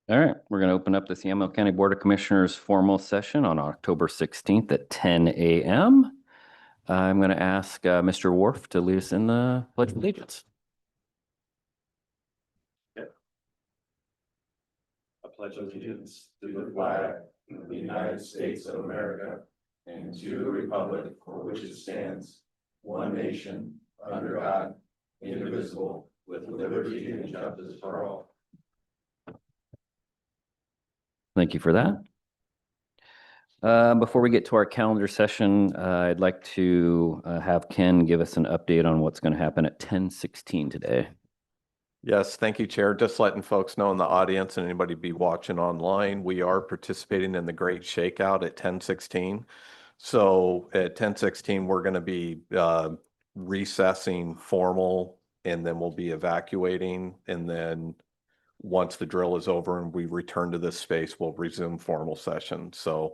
All right, we're going to open up the Yamhill County Board of Commissioners formal session on October 16th at 10 a.m. I'm going to ask Mr. Wharf to lead us in the Pledge of Allegiance. I pledge allegiance to the flag of the United States of America and to the republic for which it stands, one nation, under God, indivisible, with liberty and justice for all. Thank you for that. Before we get to our calendar session, I'd like to have Ken give us an update on what's going to happen at 10:16 today. Yes, thank you, Chair. Just letting folks know in the audience and anybody be watching online, we are participating in the Great Shakeout at 10:16. So at 10:16, we're going to be recessing formal, and then we'll be evacuating. And then once the drill is over and we return to this space, we'll resume formal session. So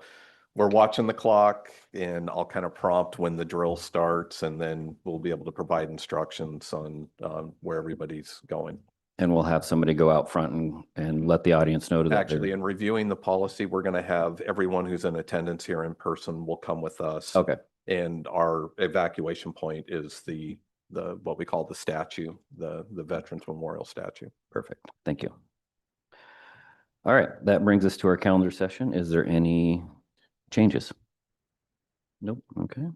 we're watching the clock, and I'll kind of prompt when the drill starts, and then we'll be able to provide instructions on where everybody's going. And we'll have somebody go out front and let the audience know that Actually, in reviewing the policy, we're going to have everyone who's in attendance here in person will come with us. Okay. And our evacuation point is the what we call the statue, the Veterans Memorial statue. Perfect. Thank you. All right, that brings us to our calendar session. Is there any changes? Nope. Okay.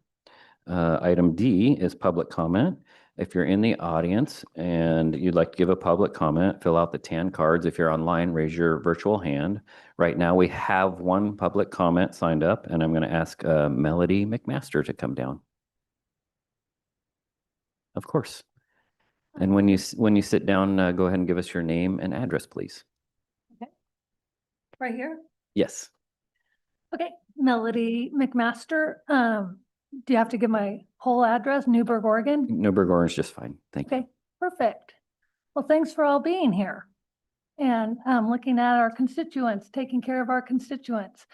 Item D is public comment. If you're in the audience and you'd like to give a public comment, fill out the tan cards. If you're online, raise your virtual hand. Right now, we have one public comment signed up, and I'm going to ask Melody McMaster to come down. Of course. And when you sit down, go ahead and give us your name and address, please. Okay. Right here? Yes. Okay, Melody McMaster. Do you have to give my whole address? Newburgh, Oregon? Newburgh, Orange, just fine. Thank you. Okay, perfect. Well, thanks for all being here and looking at our constituents, taking care of our constituents.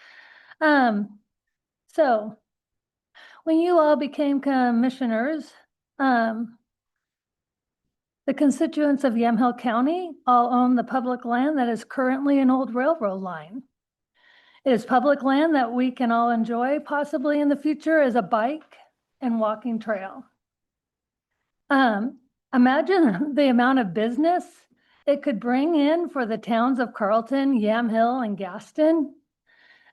So when you all became commissioners, the constituents of Yamhill County all own the public land that is currently an old railroad line. It is public land that we can all enjoy possibly in the future as a bike and walking trail. Imagine the amount of business it could bring in for the towns of Carlton, Yamhill, and Gaston.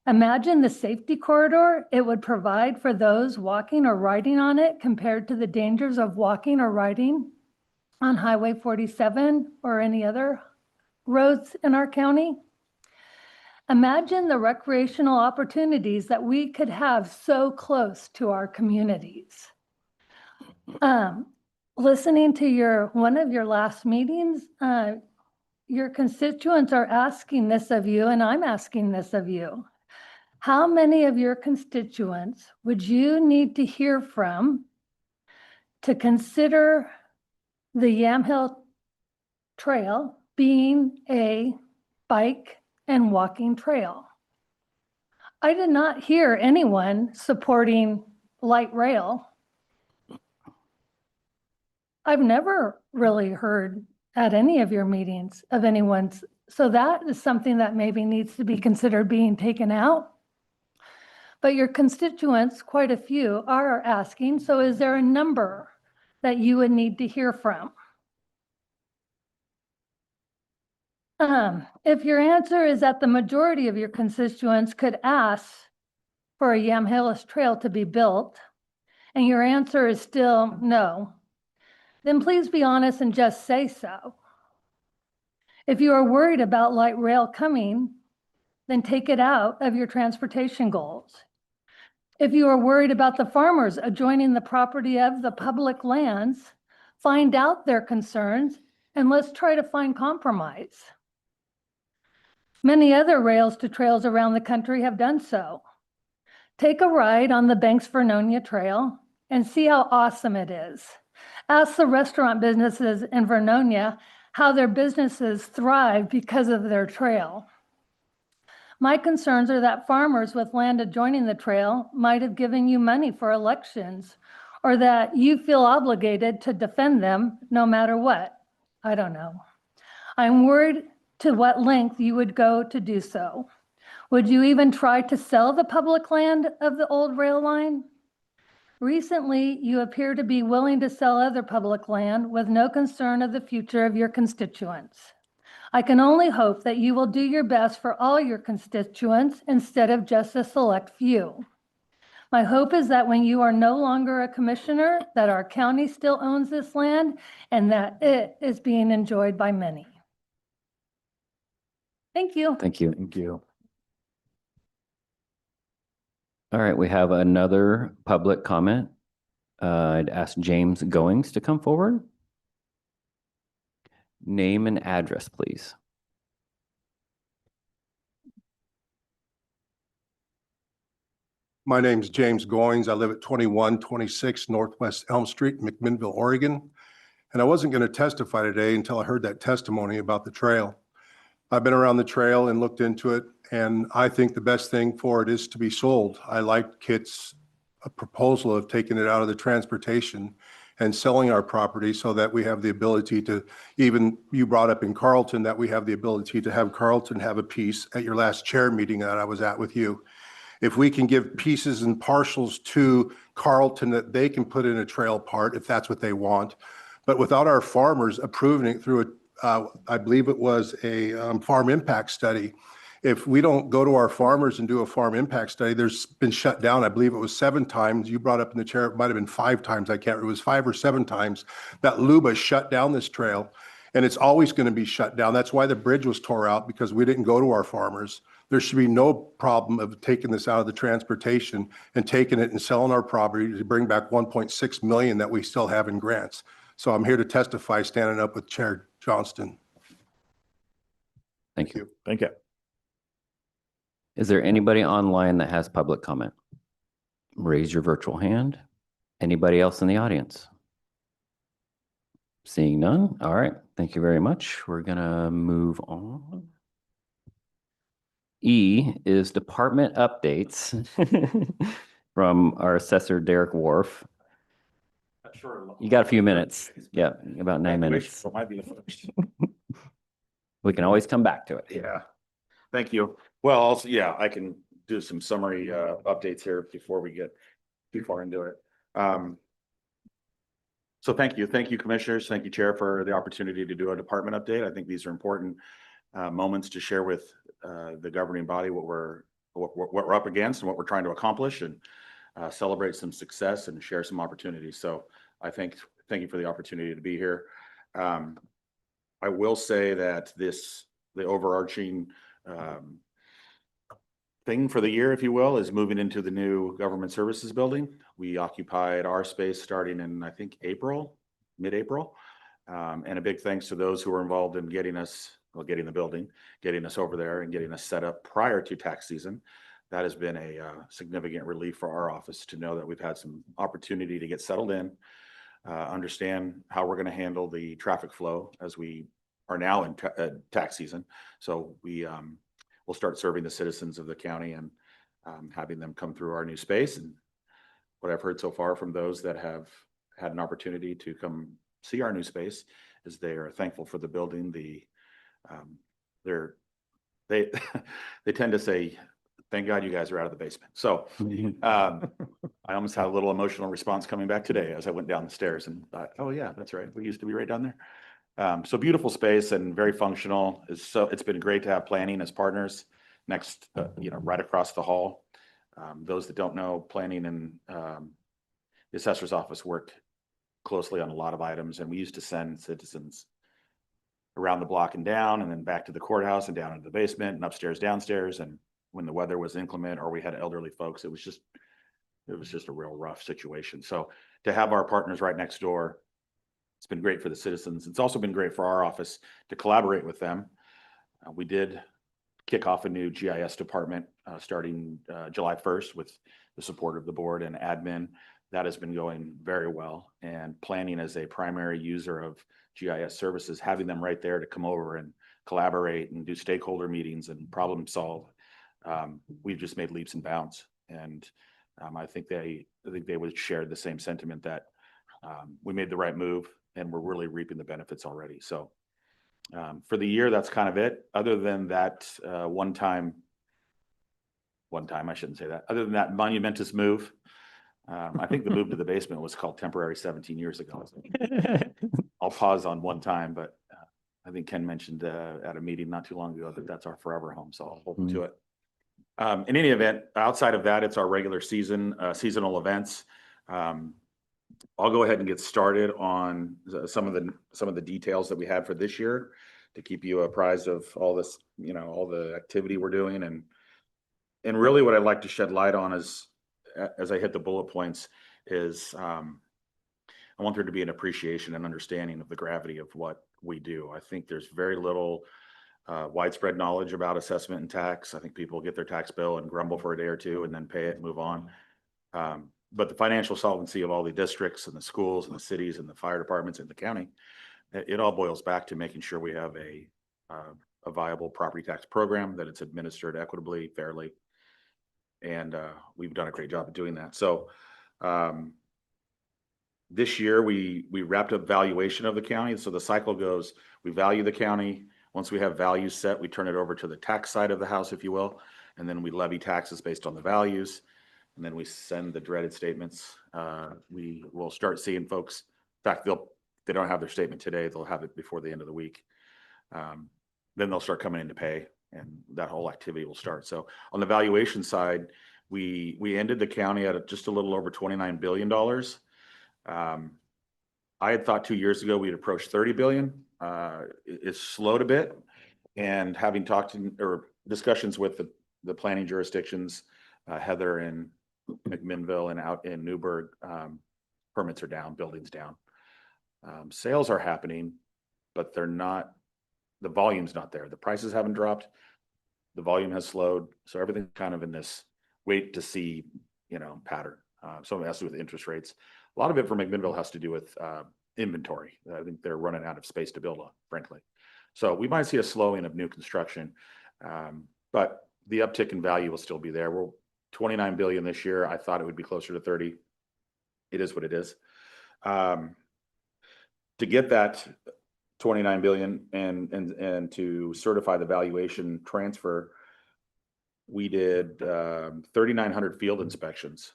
Imagine the safety corridor it would provide for those walking or riding on it compared to the dangers of walking or riding on Highway 47 or any other roads in our county. Imagine the recreational opportunities that we could have so close to our communities. Listening to one of your last meetings, your constituents are asking this of you, and I'm asking this of you. How many of your constituents would you need to hear from to consider the Yamhill Trail being a bike and walking trail? I did not hear anyone supporting light rail. I've never really heard at any of your meetings of anyone's, so that is something that maybe needs to be considered being taken out. But your constituents, quite a few, are asking, so is there a number that you would need to hear from? If your answer is that the majority of your constituents could ask for a Yamhillis Trail to be built, and your answer is still no, then please be honest and just say so. If you are worried about light rail coming, then take it out of your transportation goals. If you are worried about the farmers adjoining the property of the public lands, find out their concerns and let's try to find compromise. Many other rails to trails around the country have done so. Take a ride on the Banks Vernonia Trail and see how awesome it is. Ask the restaurant businesses in Vernonia how their businesses thrive because of their trail. My concerns are that farmers with land adjoining the trail might have given you money for elections, or that you feel obligated to defend them no matter what. I don't know. I'm worried to what length you would go to do so. Would you even try to sell the public land of the old rail line? Recently, you appear to be willing to sell other public land with no concern of the future of your constituents. I can only hope that you will do your best for all your constituents instead of just a select few. My hope is that when you are no longer a commissioner, that our county still owns this land and that it is being enjoyed by many. Thank you. Thank you. Thank you. All right, we have another public comment. I'd ask James Goings to come forward. Name and address, please. My name's James Goings. I live at 2126 Northwest Elm Street, McMinnville, Oregon. And I wasn't going to testify today until I heard that testimony about the trail. I've been around the trail and looked into it, and I think the best thing for it is to be sold. I liked Kit's proposal of taking it out of the transportation and selling our property so that we have the ability to, even you brought up in Carlton, that we have the ability to have Carlton have a piece at your last chair meeting that I was at with you. If we can give pieces and partials to Carlton that they can put in a trail part, if that's what they want, but without our farmers approving it through I believe it was a farm impact study. If we don't go to our farmers and do a farm impact study, there's been shut down. I believe it was 7 times. You brought up in the chair, it might've been 5 times. I can't remember. It was 5 or 7 times that Luba shut down this trail, and it's always going to be shut down. That's why the bridge was tore out, because we didn't go to our farmers. There should be no problem of taking this out of the transportation and taking it and selling our property to bring back 1.6 million that we still have in grants. So I'm here to testify, standing up with Chair Johnston. Thank you. Thank you. Is there anybody online that has public comment? Raise your virtual hand. Anybody else in the audience? Seeing none. All right. Thank you very much. We're going to move on. E is department updates from our assessor, Derek Wharf. Sure. You got a few minutes. Yeah, about 9 minutes. Might be the first. We can always come back to it. Yeah. Thank you. Well, also, yeah, I can do some summary updates here before we get too far into it. So thank you. Thank you, commissioners. Thank you, Chair, for the opportunity to do a department update. I think these are important moments to share with the governing body what we're up against and what we're trying to accomplish, and celebrate some success and share some opportunities. So I thank you for the opportunity to be here. I will say that the overarching thing for the year, if you will, is moving into the new government services building. We occupied our space starting in, I think, mid-April. And a big thanks to those who were involved in getting the building, getting us over there and getting us set up prior to tax season. That has been a significant relief for our office to know that we've had some opportunity to get settled in, understand how we're going to handle the traffic flow as we are now in tax season. So we'll start serving the citizens of the county and having them come through our new space. And what I've heard so far from those that have had an opportunity to come see our new space is they are thankful for the building. They tend to say, "Thank God you guys are out of the basement." So I almost had a little emotional response coming back today as I went down the stairs and thought, "Oh yeah, that's right. We used to be right down there." So beautiful space and very functional. It's been great to have planning as partners next, right across the hall. Those that don't know, planning and the assessor's office work closely on a lot of items, and we used to send citizens around the block and down, and then back to the courthouse and down into the basement and upstairs, downstairs. And when the weather was inclement or we had elderly folks, it was just a real rough situation. So to have our partners right next door, it's been great for the citizens. It's also been great for our office to collaborate with them. We did kick off a new GIS department starting July 1st with the support of the board and admin. That has been going very well. And planning as a primary user of GIS services, having them right there to come over and collaborate and do stakeholder meetings and problem solve. We've just made leaps and bounds. And I think they would share the same sentiment that we made the right move and we're really reaping the benefits already. So For the year, that's kind of it. Other than that, one time, I shouldn't say that, other than that monumentous move. I think the move to the basement was called temporary 17 years ago. I'll pause on one time, but I think Ken mentioned at a meeting not too long ago that that's our forever home, so I'll hold him to it. In any event, outside of that, it's our regular seasonal events. I'll go ahead and get started on some of the details that we had for this year to keep you apprised of all this, all the activity we're doing. And really what I'd like to shed light on is, as I hit the bullet points, is I want there to be an appreciation and understanding of the gravity of what we do. I think there's very little widespread knowledge about assessment and tax. I think people get their tax bill and grumble for a day or two and then pay it and move on. But the financial solvency of all the districts and the schools and the cities and the fire departments and the county, it all boils back to making sure we have a viable property tax program, that it's administered equitably, fairly. And we've done a great job of doing that. So this year we wrapped up valuation of the county. So the cycle goes, we value the county. Once we have values set, we turn it over to the tax side of the house, if you will. And then we levy taxes based on the values. And then we send the dreaded statements. We will start seeing folks, in fact, they don't have their statement today. They'll have it before the end of the week. Then they'll start coming in to pay, and that whole activity will start. So on the valuation side, we ended the county at just a little over $29 billion. I had thought 2 years ago we'd approach 30 billion. It's slowed a bit, and having talked or discussions with the planning jurisdictions, Heather and McMinnville and out in Newburgh, permits are down, buildings down. Sales are happening, but they're not, the volume's not there. The prices haven't dropped. The volume has slowed. So everything's kind of in this wait to see, pattern. Some of it has to do with interest rates. A lot of it for McMinnville has to do with inventory. I think they're running out of space to build on, frankly. So we might see a slowing of new construction, but the uptick in value will still be there. We're 29 billion this year. I thought it would be closer to 30. It is what it is. To get that 29 billion and to certify the valuation transfer, we did 3,900 field inspections.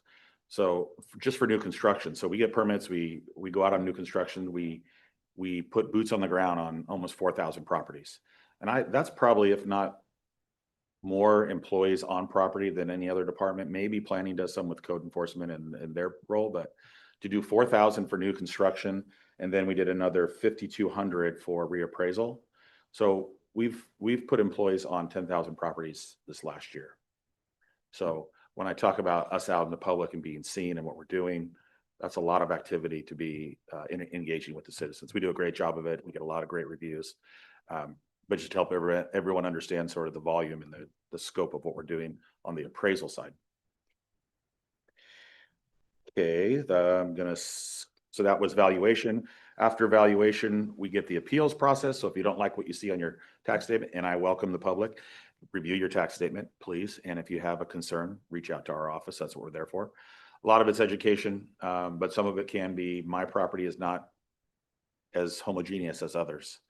So just for new construction. So we get permits, we go out on new construction, we put boots on the ground on almost 4,000 properties. And that's probably, if not more employees on property than any other department. Maybe planning does some with code enforcement and their role, but to do 4,000 for new construction, and then we did another 5,200 for reappraisal. So we've put employees on 10,000 properties this last year. So when I talk about us out in the public and being seen and what we're doing, that's a lot of activity to be engaging with the citizens. We do a great job of it. We get a lot of great reviews. But just to help everyone understand sort of the volume and the scope of what we're doing on the appraisal side. Okay, so that was valuation. After valuation, we get the appeals process. So if you don't like what you see on your tax statement, and I welcome the public, review your tax statement, please. And if you have a concern, reach out to our office. That's what we're there for. A lot of it's education, but some of it can be, my property is not as homogeneous as others.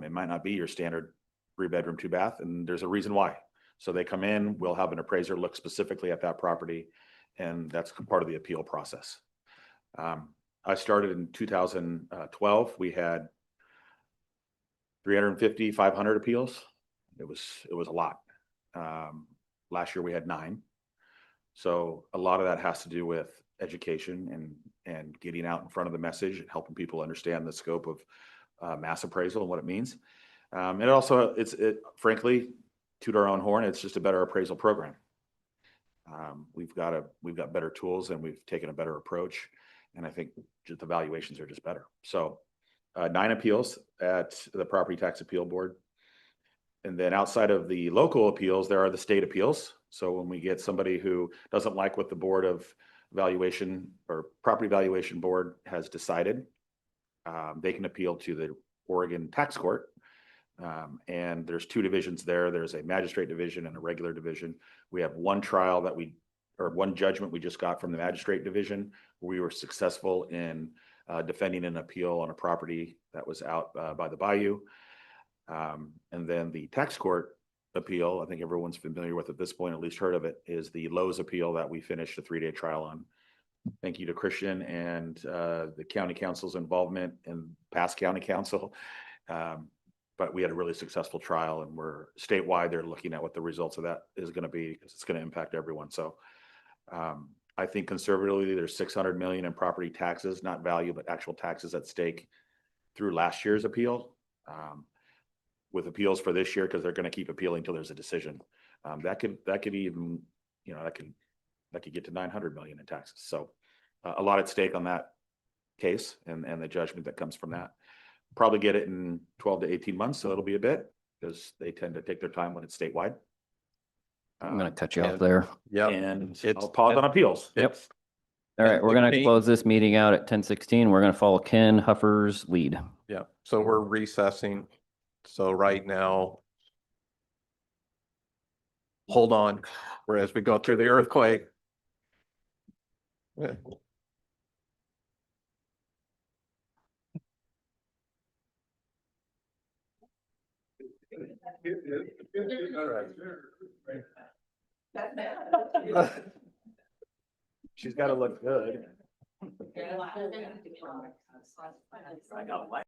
It might not be your standard 3-bedroom, 2-bath, and there's a reason why. So they come in, we'll have an appraiser look specifically at that property, and that's part of the appeal process. I started in 2012. We had 350, 500 appeals. It was a lot. Last year we had 9. So a lot of that has to do with education and getting out in front of the message and helping people understand the scope of mass appraisal and what it means. And also, frankly, toot our own horn, it's just a better appraisal program. We've got better tools and we've taken a better approach. And I think just the valuations are just better. So 9 appeals at the Property Tax Appeal Board. And then outside of the local appeals, there are the state appeals. So when we get somebody who doesn't like what the Board of Valuation or Property Valuation Board has decided, they can appeal to the Oregon Tax Court. And there's 2 divisions there. There's a magistrate division and a regular division. We have one judgment we just got from the magistrate division. We were successful in defending an appeal on a property that was out by the bayou. And then the tax court appeal, I think everyone's familiar with at this point, at least heard of it, is the Lowe's appeal that we finished a 3-day trial on. Thank you to Christian and the county council's involvement and past county council. But we had a really successful trial, and we're statewide. They're looking at what the results of that is going to be, because it's going to impact everyone. So I think conservatively, there's 600 million in property taxes, not value, but actual taxes at stake through last year's appeal. With appeals for this year, because they're going to keep appealing until there's a decision. That could even, you know, that could get to 900 million in taxes. So a lot at stake on that case and the judgment that comes from that. Probably get it in 12 to 18 months, so it'll be a bit, because they tend to take their time when it's statewide. I'm going to cut you off and- there. Yeah. And It's- I'll pause on appeals. Yep. All right, we're going to 10:16. close this meeting out at 10:16. We're going to follow Ken Huffer's lead. Yeah, so we're recessing. So right now, hold on, whereas we go through the earthquake. Yeah. She's got to look good. I know.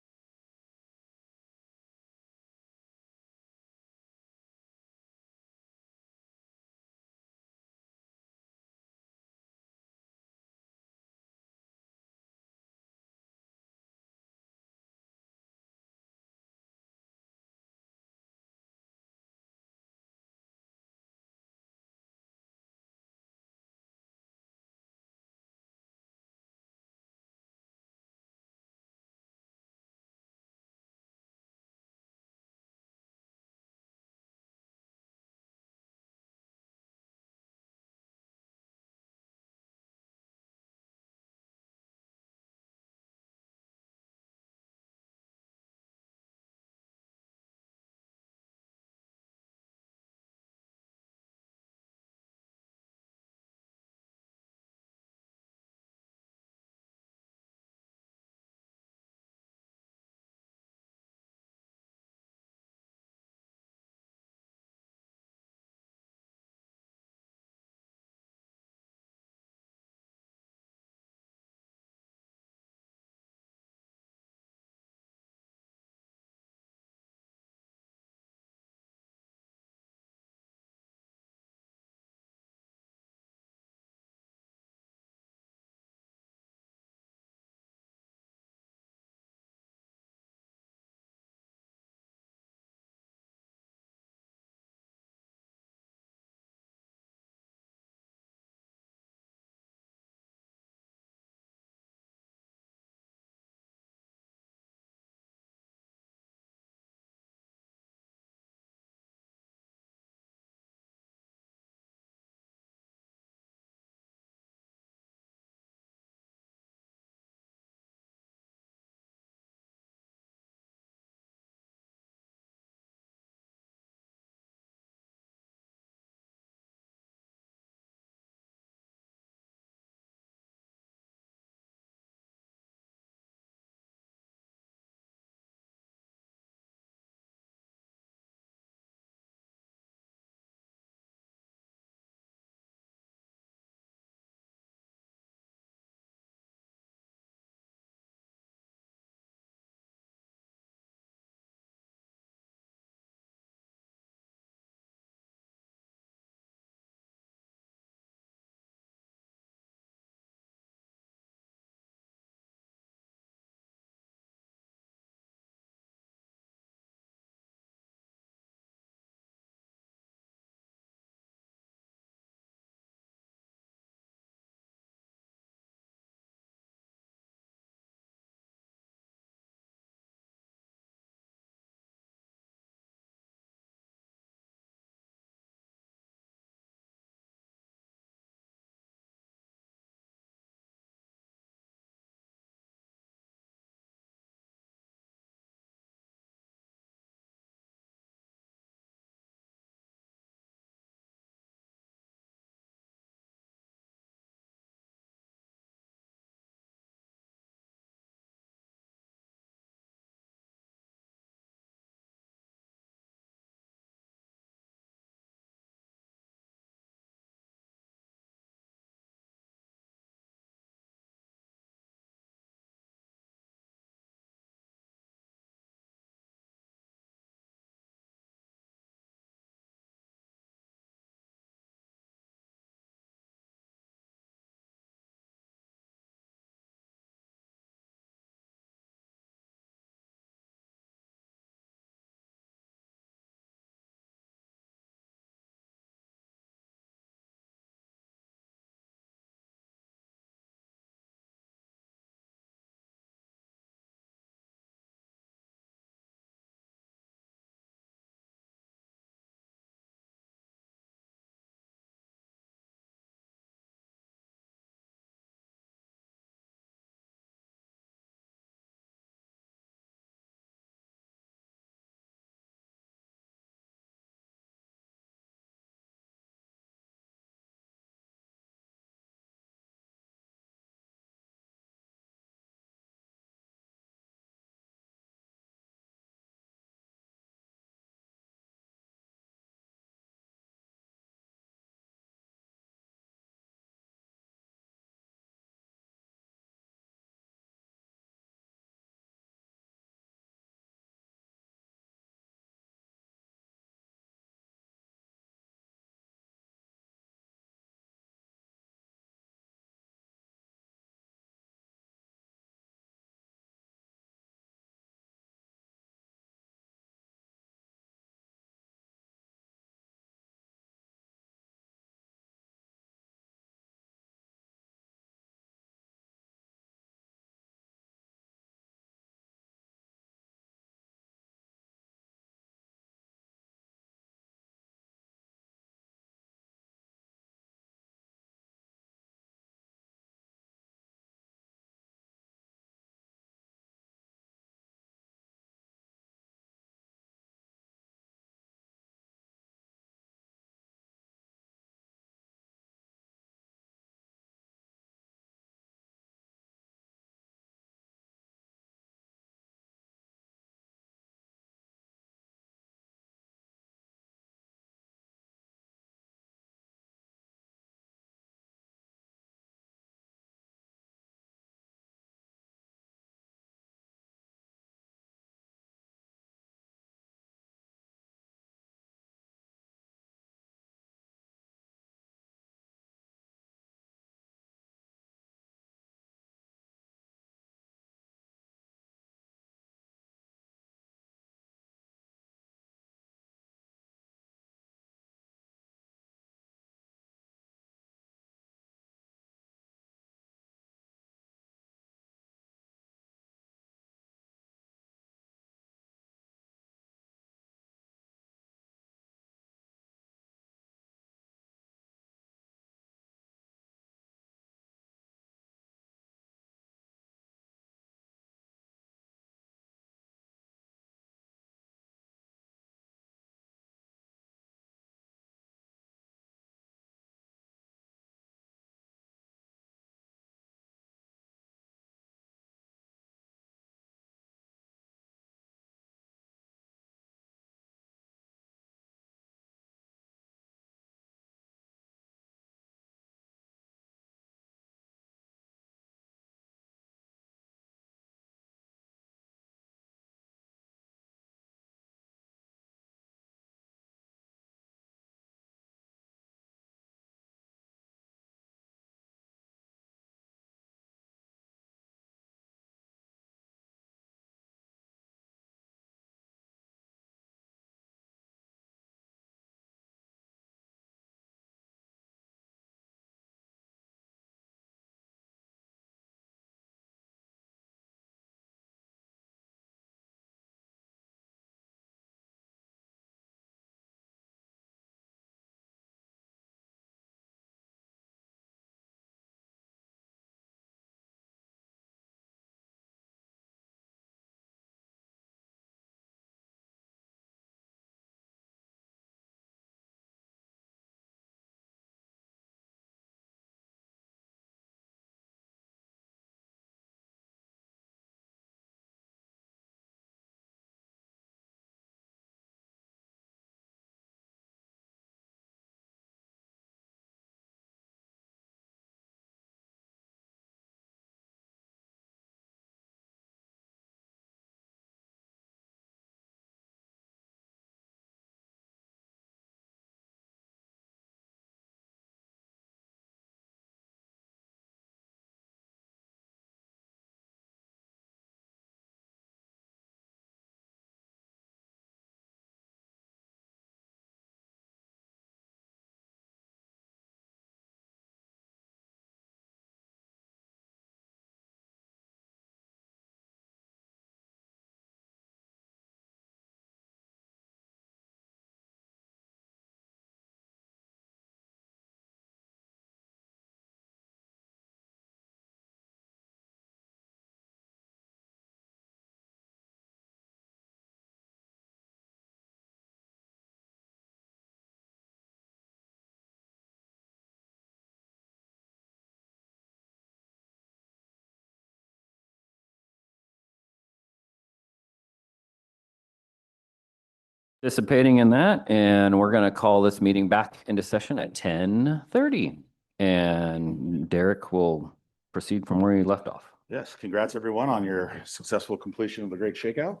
participating in that, and we're going to call this meeting back into session at 10:30. And Derek will proceed from where he left off. Yes, congrats everyone on your successful completion of the Great Shakeout.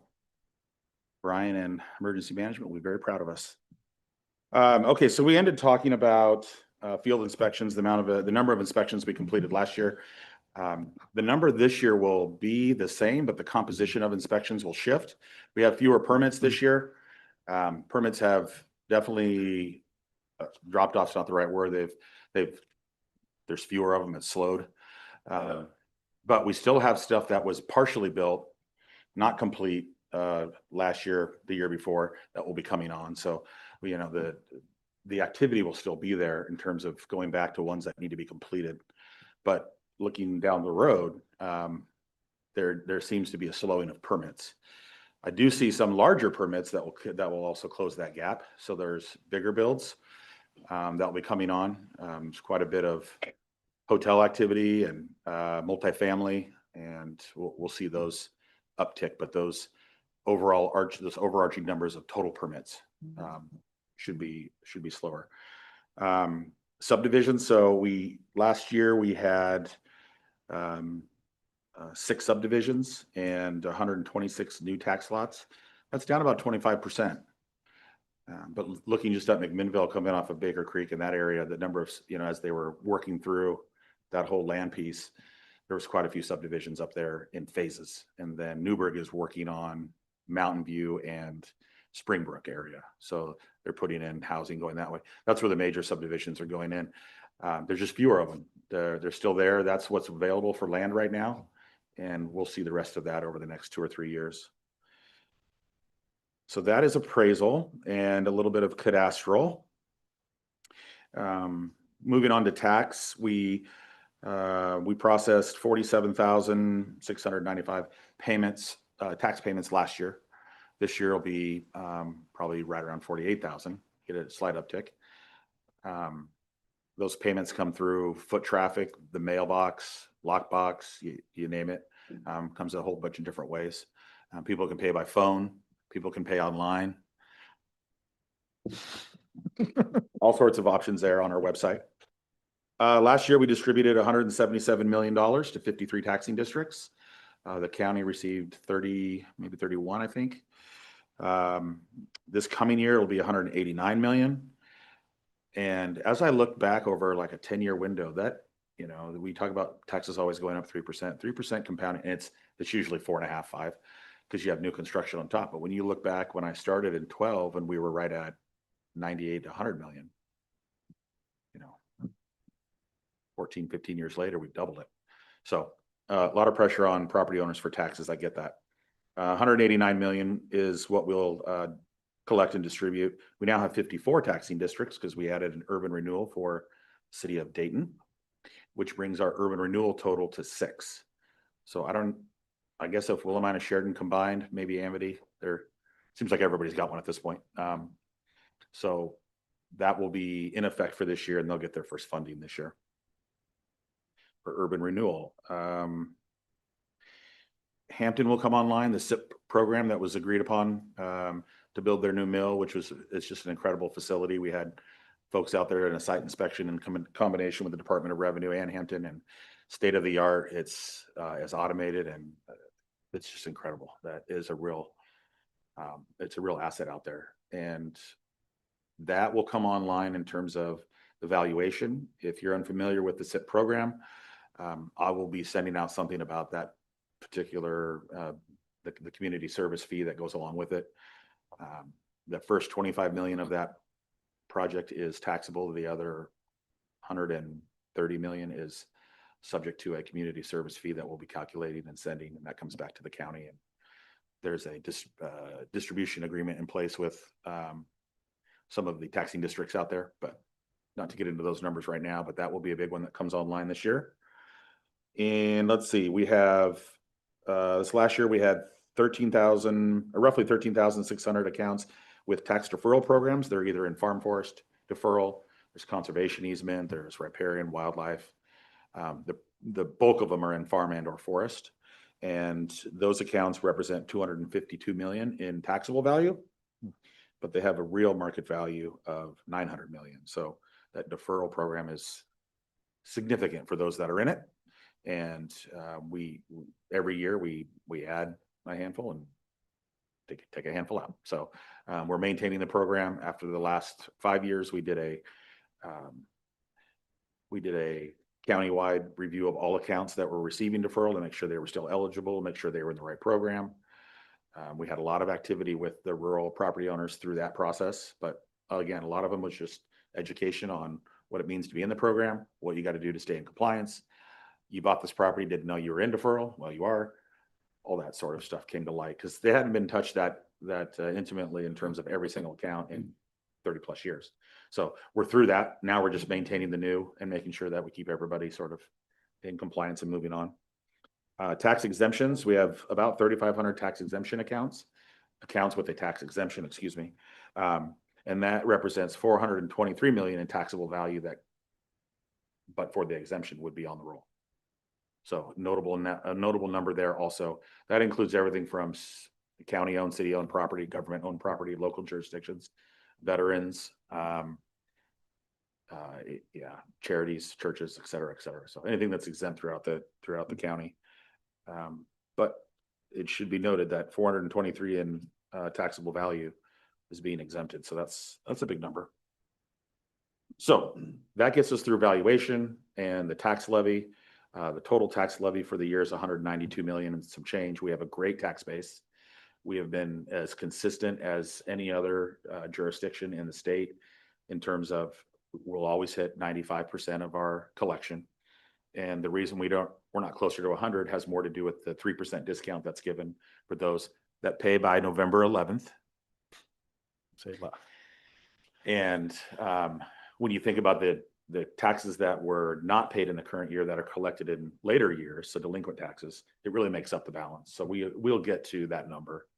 Brian and Emergency Management will be very proud of us. Okay, so we ended talking about field inspections, the number of inspections we completed last year. The number this year will be the same, but the composition of inspections will shift. We have fewer permits this year. Permits have definitely dropped off. It's not the right word. There's fewer of them. It's slowed. But we still have stuff that was partially built, not complete last year, the year before, that will be coming on. So, the activity will still be there in terms of going back to ones that need to be completed. But looking down the road, there seems to be a slowing of permits. I do see some larger permits that will also close that gap. So there's bigger builds that will be coming on. There's quite a bit of hotel activity and multifamily, and we'll see those uptick. But those overarching numbers of total permits should be slower. Subdivisions. So last year we had 6 subdivisions and 126 new tax lots. That's down about 25%. But looking just at McMinnville coming off of Baker Creek in that area, the number of, as they were working through that whole land piece, there was quite a few subdivisions up there in phases. And then Newburgh is working on Mountain View and Springbrook area. So they're putting in housing going that way. That's where the major subdivisions are going in. There's just fewer of them. They're still there. That's what's available for land right now. And we'll see the rest of that over the next 2 or 3 years. So that is appraisal and a little bit of cadastral. Moving on to tax, we processed 47,695 payments, tax payments last year. This year will be probably right around 48,000. Get a slight uptick. Those payments come through foot traffic, the mailbox, lockbox, you name it. Comes in a whole bunch of different ways. People can pay by phone. People can pay online. All sorts of options there on our website. Last year, we distributed $177 million to 53 taxing districts. The county received 30, maybe 31, I think. This coming year, it'll be $189 million. And as I look back over like a 10-year window, that, we talk about taxes always going up 3% compounding, and it's usually 4.5, 5, because you have new construction on top. But when you look back when I started in 12 and we were right at 98 to 100 million, 14, 15 years later, we've doubled it. So a lot of pressure on property owners for taxes. I get that. 189 million is what we'll collect and distribute. We now have 54 taxing districts because we added an urban renewal for the city of Dayton, which brings our urban renewal total to 6. So I guess if Willamina, Sheridan combined, maybe Amity, seems like everybody's got one at this point. So that will be in effect for this year, and they'll get their first funding this year for urban renewal. Hampton will come online, the SIP program that was agreed upon to build their new mill, it's just an incredible facility. We had folks out there in a site inspection in combination with the Department of Revenue and Hampton, and state of the art. It's automated, and it's just incredible. That is it's a real asset out there, and that will come online in terms of the valuation. If you're unfamiliar with the SIP program, I will be sending out something about that particular the community service fee that goes along with it. The first 25 million of that project is taxable. The other 130 million is subject to a community service fee that we'll be calculating and sending, and that comes back to the county. And there's a distribution agreement in place with some of the taxing districts out there, but not to get into those numbers right now, but that will be a big one that comes online this year. And let's see, we have this last year we had roughly 13,600 accounts with tax deferral programs. They're either in farm forest deferral, there's conservation easement, there's riparian wildlife. The bulk of them are in farm and or forest. And those accounts represent 252 million in taxable value. but they have a real market value of 900 million. So that deferral program is significant for those that are in it. And every year we add a handful and take a handful out. So we're maintaining the program. After the last 5 years, we did a countywide review of all accounts that were receiving deferral to make sure they were still eligible, make sure they were in the right program. We had a lot of activity with the rural property owners through that process, but again, a lot of them was just education on what it means to be in the program, what you got to do to stay in compliance. You bought this property, didn't know you were in deferral. Well, you are. All that sort of stuff came to light because they hadn't been touched that intimately in terms of every single account in 30 plus years. So we're through that. Now we're just maintaining the new and making sure that we keep everybody sort of in compliance and moving on. Tax exemptions, we have about 3,500 tax exemption accounts with a tax exemption, excuse me. And that represents 423 million in taxable value that, but for the exemption would be on the roll. So a notable number there also. That includes everything from county-owned, city-owned property, government-owned property, local jurisdictions, veterans, charities, churches, et cetera, et cetera. So anything that's exempt throughout the county. But it should be noted that 423 in taxable value is being exempted. So that's a big number. So that gets us through valuation and the tax levy. The total tax levy for the year is 192 million and some change. We have a great tax base. We have been as consistent as any other jurisdiction in the state in terms of we'll always hit 95% of our collection. And the reason we're not closer to 100 has more to do with the 3% discount that's given for those that pay by November 11th. And when you think about the taxes that were not paid in the current year that are collected in later years, so delinquent taxes, it really makes up the balance. So we'll get to that number.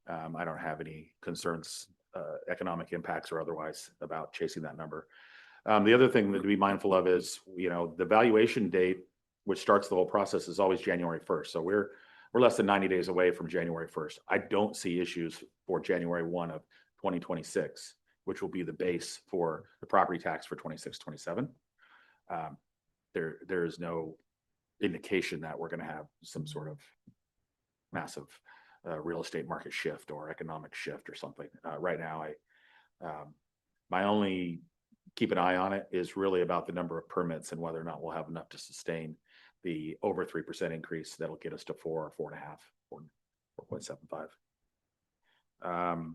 I don't have any concerns, economic impacts or otherwise, about chasing that number. The other thing to be mindful of is, the valuation date, which starts the whole process, is always January 1st. So we're less than 90 days away from January 1st. I don't see issues for January 1 of 2026, which will be the base for the property tax for 26, 27. There is no indication that we're going to have some sort of massive real estate market shift or economic shift or something. Right now, my only keep an eye on it is really about the number of permits and whether or not we'll have enough to sustain the over 3% increase that'll get us to 4 or 4.5 or 4.75.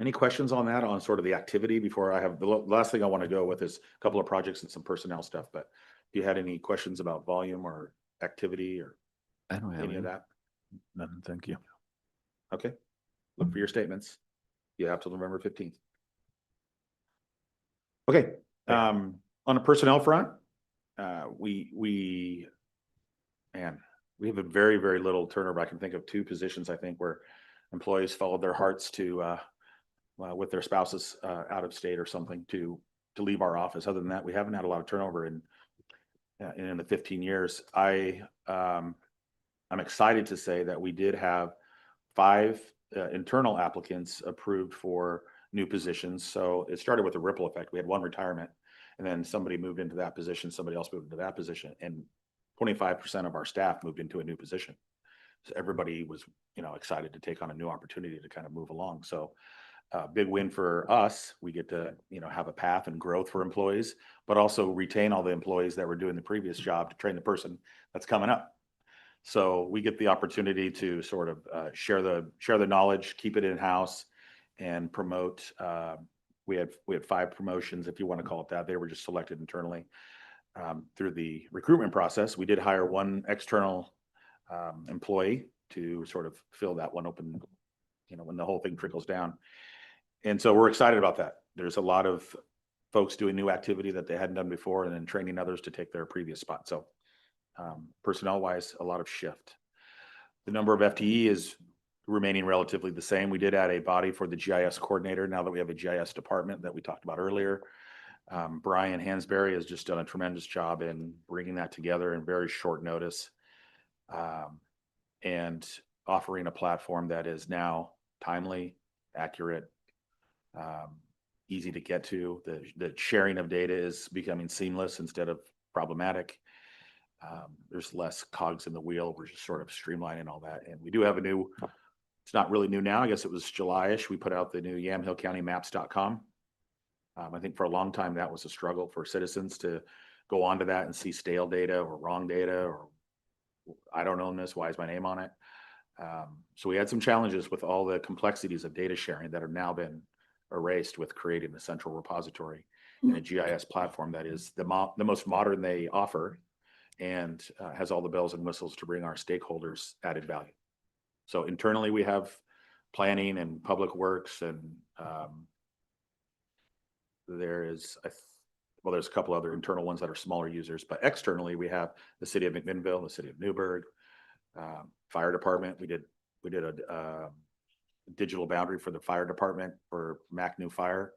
Any questions on that, on sort of the activity before I have the last thing I want to go with is a couple of projects and some personnel stuff, but if you had any questions about volume or activity or I don't have any of any. that? None, thank you. Okay. Look for your statements. You have till November 15th. Okay. On a personnel front, we have a very, very little turnover. I can think of 2 positions, I think, where employees followed their hearts to with their spouses out of state or something to leave our office. Other than that, we haven't had a lot of turnover in the 15 years. I'm excited to say that we did have 5 internal applicants approved for new positions. So it started with a ripple effect. We had 1 retirement, and then somebody moved into that position, somebody else moved into that position, and 25% of our staff moved into a new position. So everybody was, excited to take on a new opportunity to kind of move along. So big win for us. We get to, have a path and growth for employees, but also retain all the employees that were doing the previous job to train the person that's coming up. So we get the opportunity to sort of share the knowledge, keep it in-house, and promote. We had 5 promotions, if you want to call it that. They were just selected internally through the recruitment process. We did hire 1 external employee to sort of fill that one open, when the whole thing trickles down. And so we're excited about that. There's a lot of folks doing new activity that they hadn't done before, and then training others to take their previous spot. So personnel wise, a lot of shift. The number of FTE is remaining relatively the same. We did add a body for the GIS coordinator now that we have a GIS department that we talked about earlier. Brian Hansberry has just done a tremendous job in bringing that together in very short notice, and offering a platform that is now timely, accurate, easy to get to. The sharing of data is becoming seamless instead of problematic. There's less cogs in the wheel. We're just sort of streamlining all that. And we do have a new, it's not really new now. I guess it was July-ish. We put out the new YamhillCountyMaps.com. I think for a long time that was a struggle for citizens to go onto that and see stale data or wrong data or I don't own this, why is my name on it? So we had some challenges with all the complexities of data sharing that have now been erased with creating a central repository and a GIS platform that is the most modern they offer and has all the bells and whistles to bring our stakeholders added value. So internally we have planning and public works and there's a couple other internal ones that are smaller users, but externally we have the city of McMinnville, the city of Newburgh, fire department. We did a digital boundary for the fire department for Mac New Fire.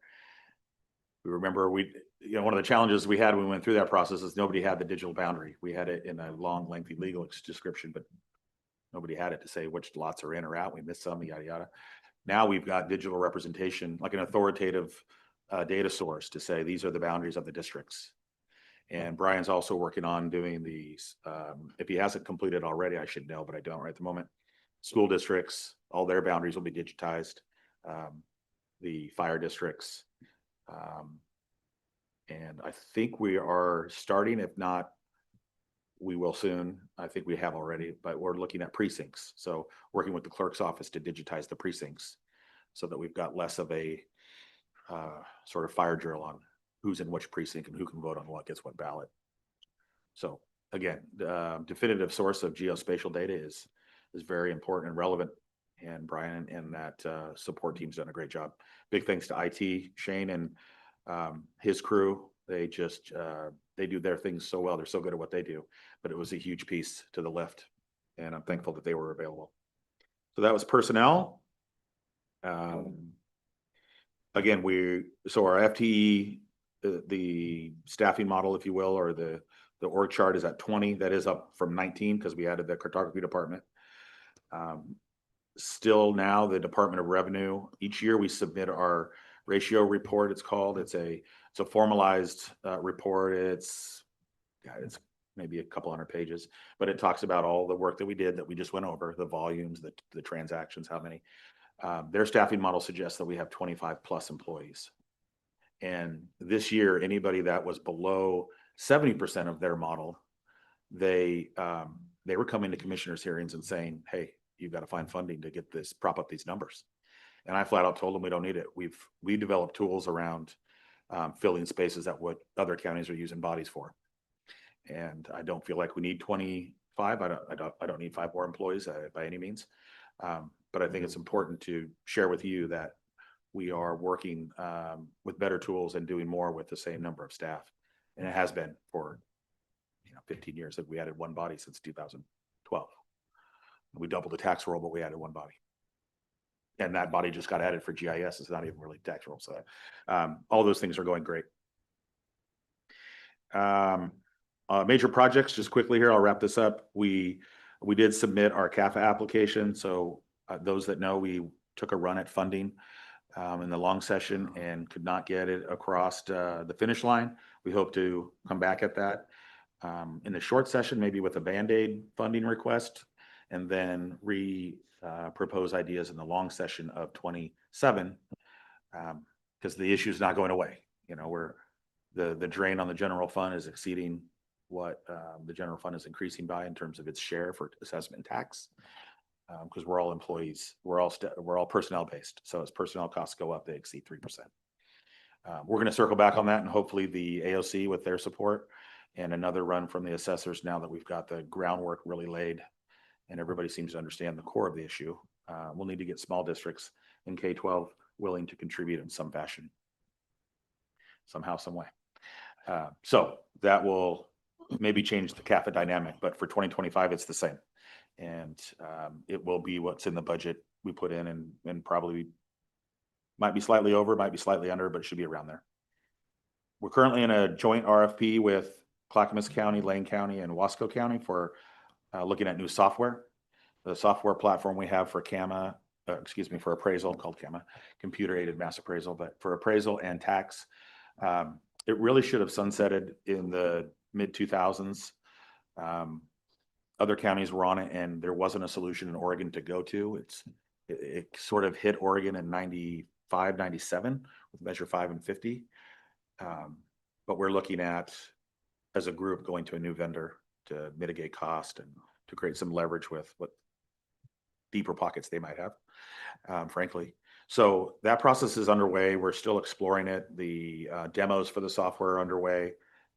We remember one of the challenges we had when we went through that process is nobody had the digital boundary. We had it in a long, lengthy legal description, but nobody had it to say which lots are in or out. We missed some, yada, yada. Now we've got digital representation, like an authoritative data source to say these are the boundaries of the districts. And Brian's also working on doing these. If he hasn't completed already, I should know, but I don't right at the moment. School districts, all their boundaries will be digitized. The fire districts. And I think we are starting, if not, we will soon. I think we have already, but we're looking at precincts. So working with the clerk's office to digitize the precincts so that we've got less of a sort of fire drill on who's in which precinct and who can vote on what gets what ballot. So again, the definitive source of geospatial data is very important and relevant. And Brian and that support team's done a great job. Big thanks to IT, Shane and his crew. They just, they do their things so well. They're so good at what they do, but it was a huge piece to the lift. And I'm thankful that they were available. So that was personnel. Again, so our FTE, the staffing model, if you will, or the org chart is at 20. That is up from 19 because we added the cartography department. Still now the Department of Revenue, each year we submit our ratio report. It's called, it's a formalized report. It's maybe a couple hundred pages, but it talks about all the work that we did that we just went over, the volumes, the transactions, how many. Their staffing model suggests that we have 25 plus employees. And this year, anybody that was below 70% of their model, they were coming to commissioners' hearings and saying, hey, you've got to find funding to get this, prop up these numbers. And I flat out told them we don't need it. We developed tools around filling spaces that what other counties are using bodies for. And I don't feel like we need 25. I don't need 5 more employees by any means. But I think it's important to share with you that we are working with better tools and doing more with the same number of staff. And it has been for 15 years that we added one body since 2012. We doubled the tax roll, but we added one body. And that body just got added for GIS. It's not even really tax roll. So all those things are going great. Major projects, just quickly here, I'll wrap this up. We did submit our CAFA application. So those that know, we took a run at funding in the long session and could not get it across the finish line. We hope to come back at that in the short session, maybe with a Band-Aid funding request, and then propose ideas in the long session of 27, because the issue is not going away. Where the drain on the general fund is exceeding what the general fund is increasing by in terms of its share for assessment tax, because we're all employees, we're all personnel based. So as personnel costs go up, they exceed 3%. We're going to circle back on that, and hopefully the AOC with their support and another run from the assessors, now that we've got the groundwork really laid and everybody seems to understand the core of the issue. We'll need to get small districts in K-12 willing to contribute in some fashion, somehow, some way. So that will maybe change the CAFA dynamic, but for 2025, it's the same. And it will be what's in the budget we put in, and probably might be slightly over, might be slightly under, but it should be around there. We're currently in a joint RFP with Clackamas County, Lane County, and Wasco County for looking at new software. The software platform we have for CAMA excuse me, for appraisal called CAMA, computer aided mass appraisal, but for appraisal and tax. It really should have sunsetted in the mid 2000s. Other counties were on it and there wasn't a solution in Oregon to go to. It sort of hit Oregon in 95, 97 with Measure 5 and 50. But we're looking at, as a group, going to a new vendor to mitigate cost and to create some leverage with what deeper pockets they might have, frankly. So that process is underway. We're still exploring it. The demos for the software are underway.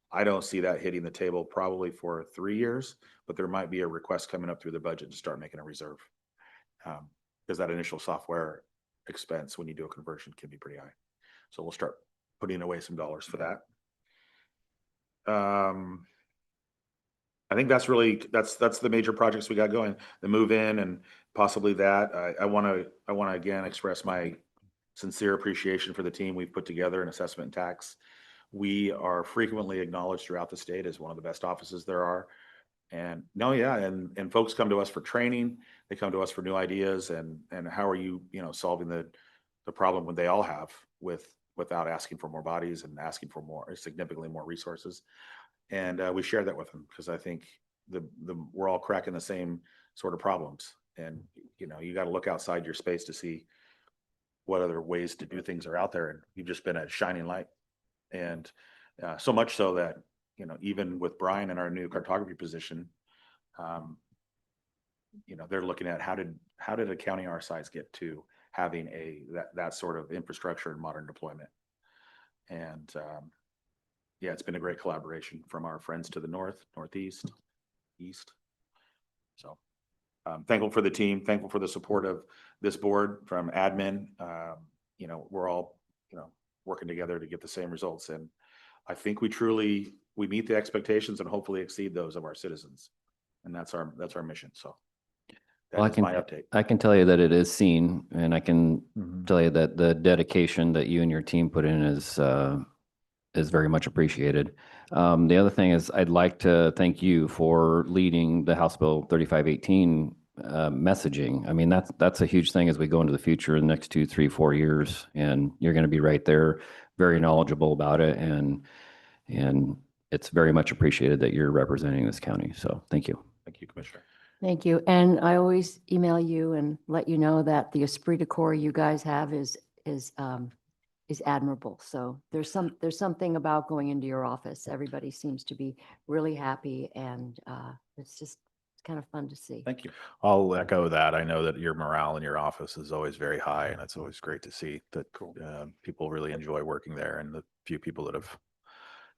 I don't see that hitting the table probably for 3 years, but there might be a request coming up through the budget to start making a reserve. Because that initial software expense when you do a conversion can be pretty high. So we'll start putting away some dollars for that. I think that's really, that's the major projects we got going, the move in and possibly that. I want to again express my sincere appreciation for the team we've put together in assessment and tax. We are frequently acknowledged throughout the state as one of the best offices there are. And no, yeah, and folks come to us for training. They come to us for new ideas and how are you, solving the problem when they all have without asking for more bodies and asking for significantly more resources. And we share that with them because I think we're all cracking the same sort of problems. And you got to look outside your space to see what other ways to do things are out there. And you've just been a shining light. And so much so that even with Brian in our new cartography position, they're looking at how did a county our size get to having that sort of infrastructure and modern deployment. And yeah, it's been a great collaboration from our friends to the north, northeast, east. So thankful for the team, thankful for the support of this board from admin. We're all working together to get the same results. And I think we meet the expectations and hopefully exceed those of our citizens. And that's our mission. So that's my update. I can tell you that it is seen, and I can tell you that the dedication that you and your team put in is very much appreciated. The other thing is I'd like to thank you for leading the House Bill 3518 messaging. I mean, that's a huge thing as we go into the future in the next 2, 3, 4 years, and you're going to be right there, very knowledgeable about it. And it's very much appreciated that you're representing this county. So thank you. Thank you, Commissioner. Thank you. And I always email you and let you know that the esprit de corps you guys have is admirable. So there's something about going into your office. Everybody seems to be really happy, and it's kind of fun to see. Thank you. I'll echo that. I know that your morale in your office is always very high, and it's always great to see that people really enjoy working there. And the few people that have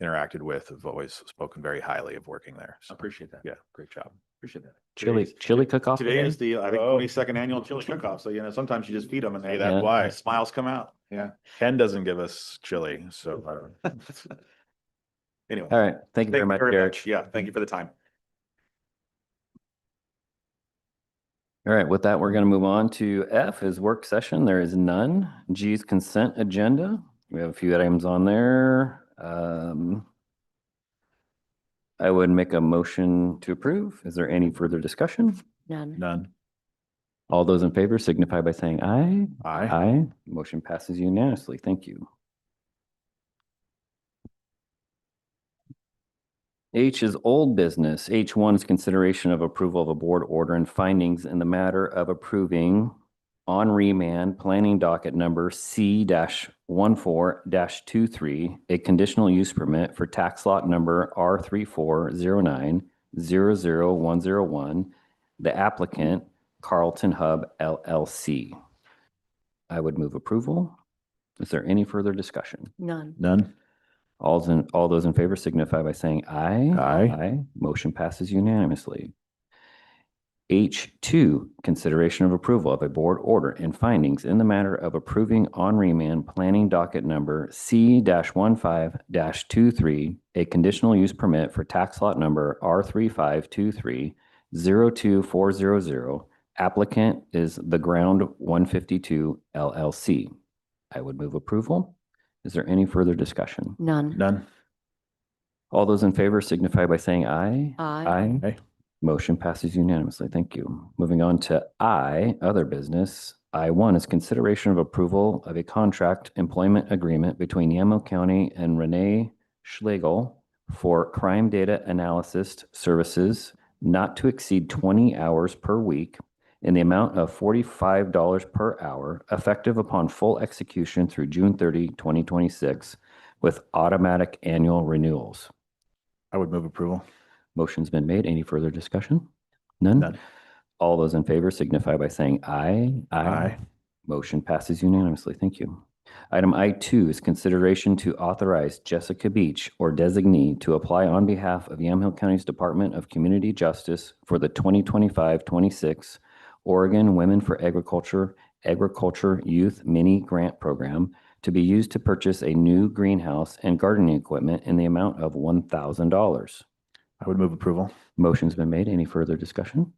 interacted with have always spoken very highly of working there. I appreciate that. Yeah, great job. Appreciate that. Chili cook-off Today today? is the, I think, Oh. 22nd annual chili cook-off. So, sometimes you just feed them and Hey, they, that's Yeah. why smiles come out. Yeah. Ken doesn't give us chili, so I don't know. Anyway. All right. Thank you very much, Derek. Yeah, thank you for the time. All right, with that, we're going to move on to F is work session. There is none. G is consent agenda. We have a few items on there. I would make a motion to approve. Is there any further discussion? None. None. All those in favor signify by saying aye. Aye. Aye. Motion passes unanimously. Thank you. H is old business. H1 is consideration of approval of a board order and findings in the matter of approving on remand planning docket number C-14-23, a conditional use permit for tax lot number R3409-00101, the applicant Carlton Hub LLC. I would move approval. Is there any further discussion? None. None. All those in favor signify by saying aye. Aye. Aye. Motion passes unanimously. H2, consideration of approval of a board order and findings in the matter of approving on remand planning docket number C-15-23, a conditional use permit for tax lot number R3523-02400. Applicant is The Ground 152 LLC. I would move approval. Is there any further discussion? None. None. All those in favor signify by saying aye. Aye. Aye. Motion passes unanimously. Thank you. Moving on to I, other business. I1 is consideration of approval of a contract employment agreement between Yamhill County and Renee Schlegel for crime data analysis services not to exceed 20 hours per week in the amount of $45 per hour, effective upon full execution through June 30, 2026, with automatic annual renewals. I would move approval. Motion's been made. Any further discussion? None? None. All those in favor signify by saying aye. Aye. Motion passes unanimously. Thank you. Item I2 is consideration to authorize Jessica Beach or designee to apply on behalf of Yamhill County's Department of Community Justice for the 2025-26 Oregon Women for Agriculture Youth Mini Grant Program to be used to purchase a new greenhouse and gardening equipment in the amount of $1,000. I would move approval. Motion's been made. Any further discussion?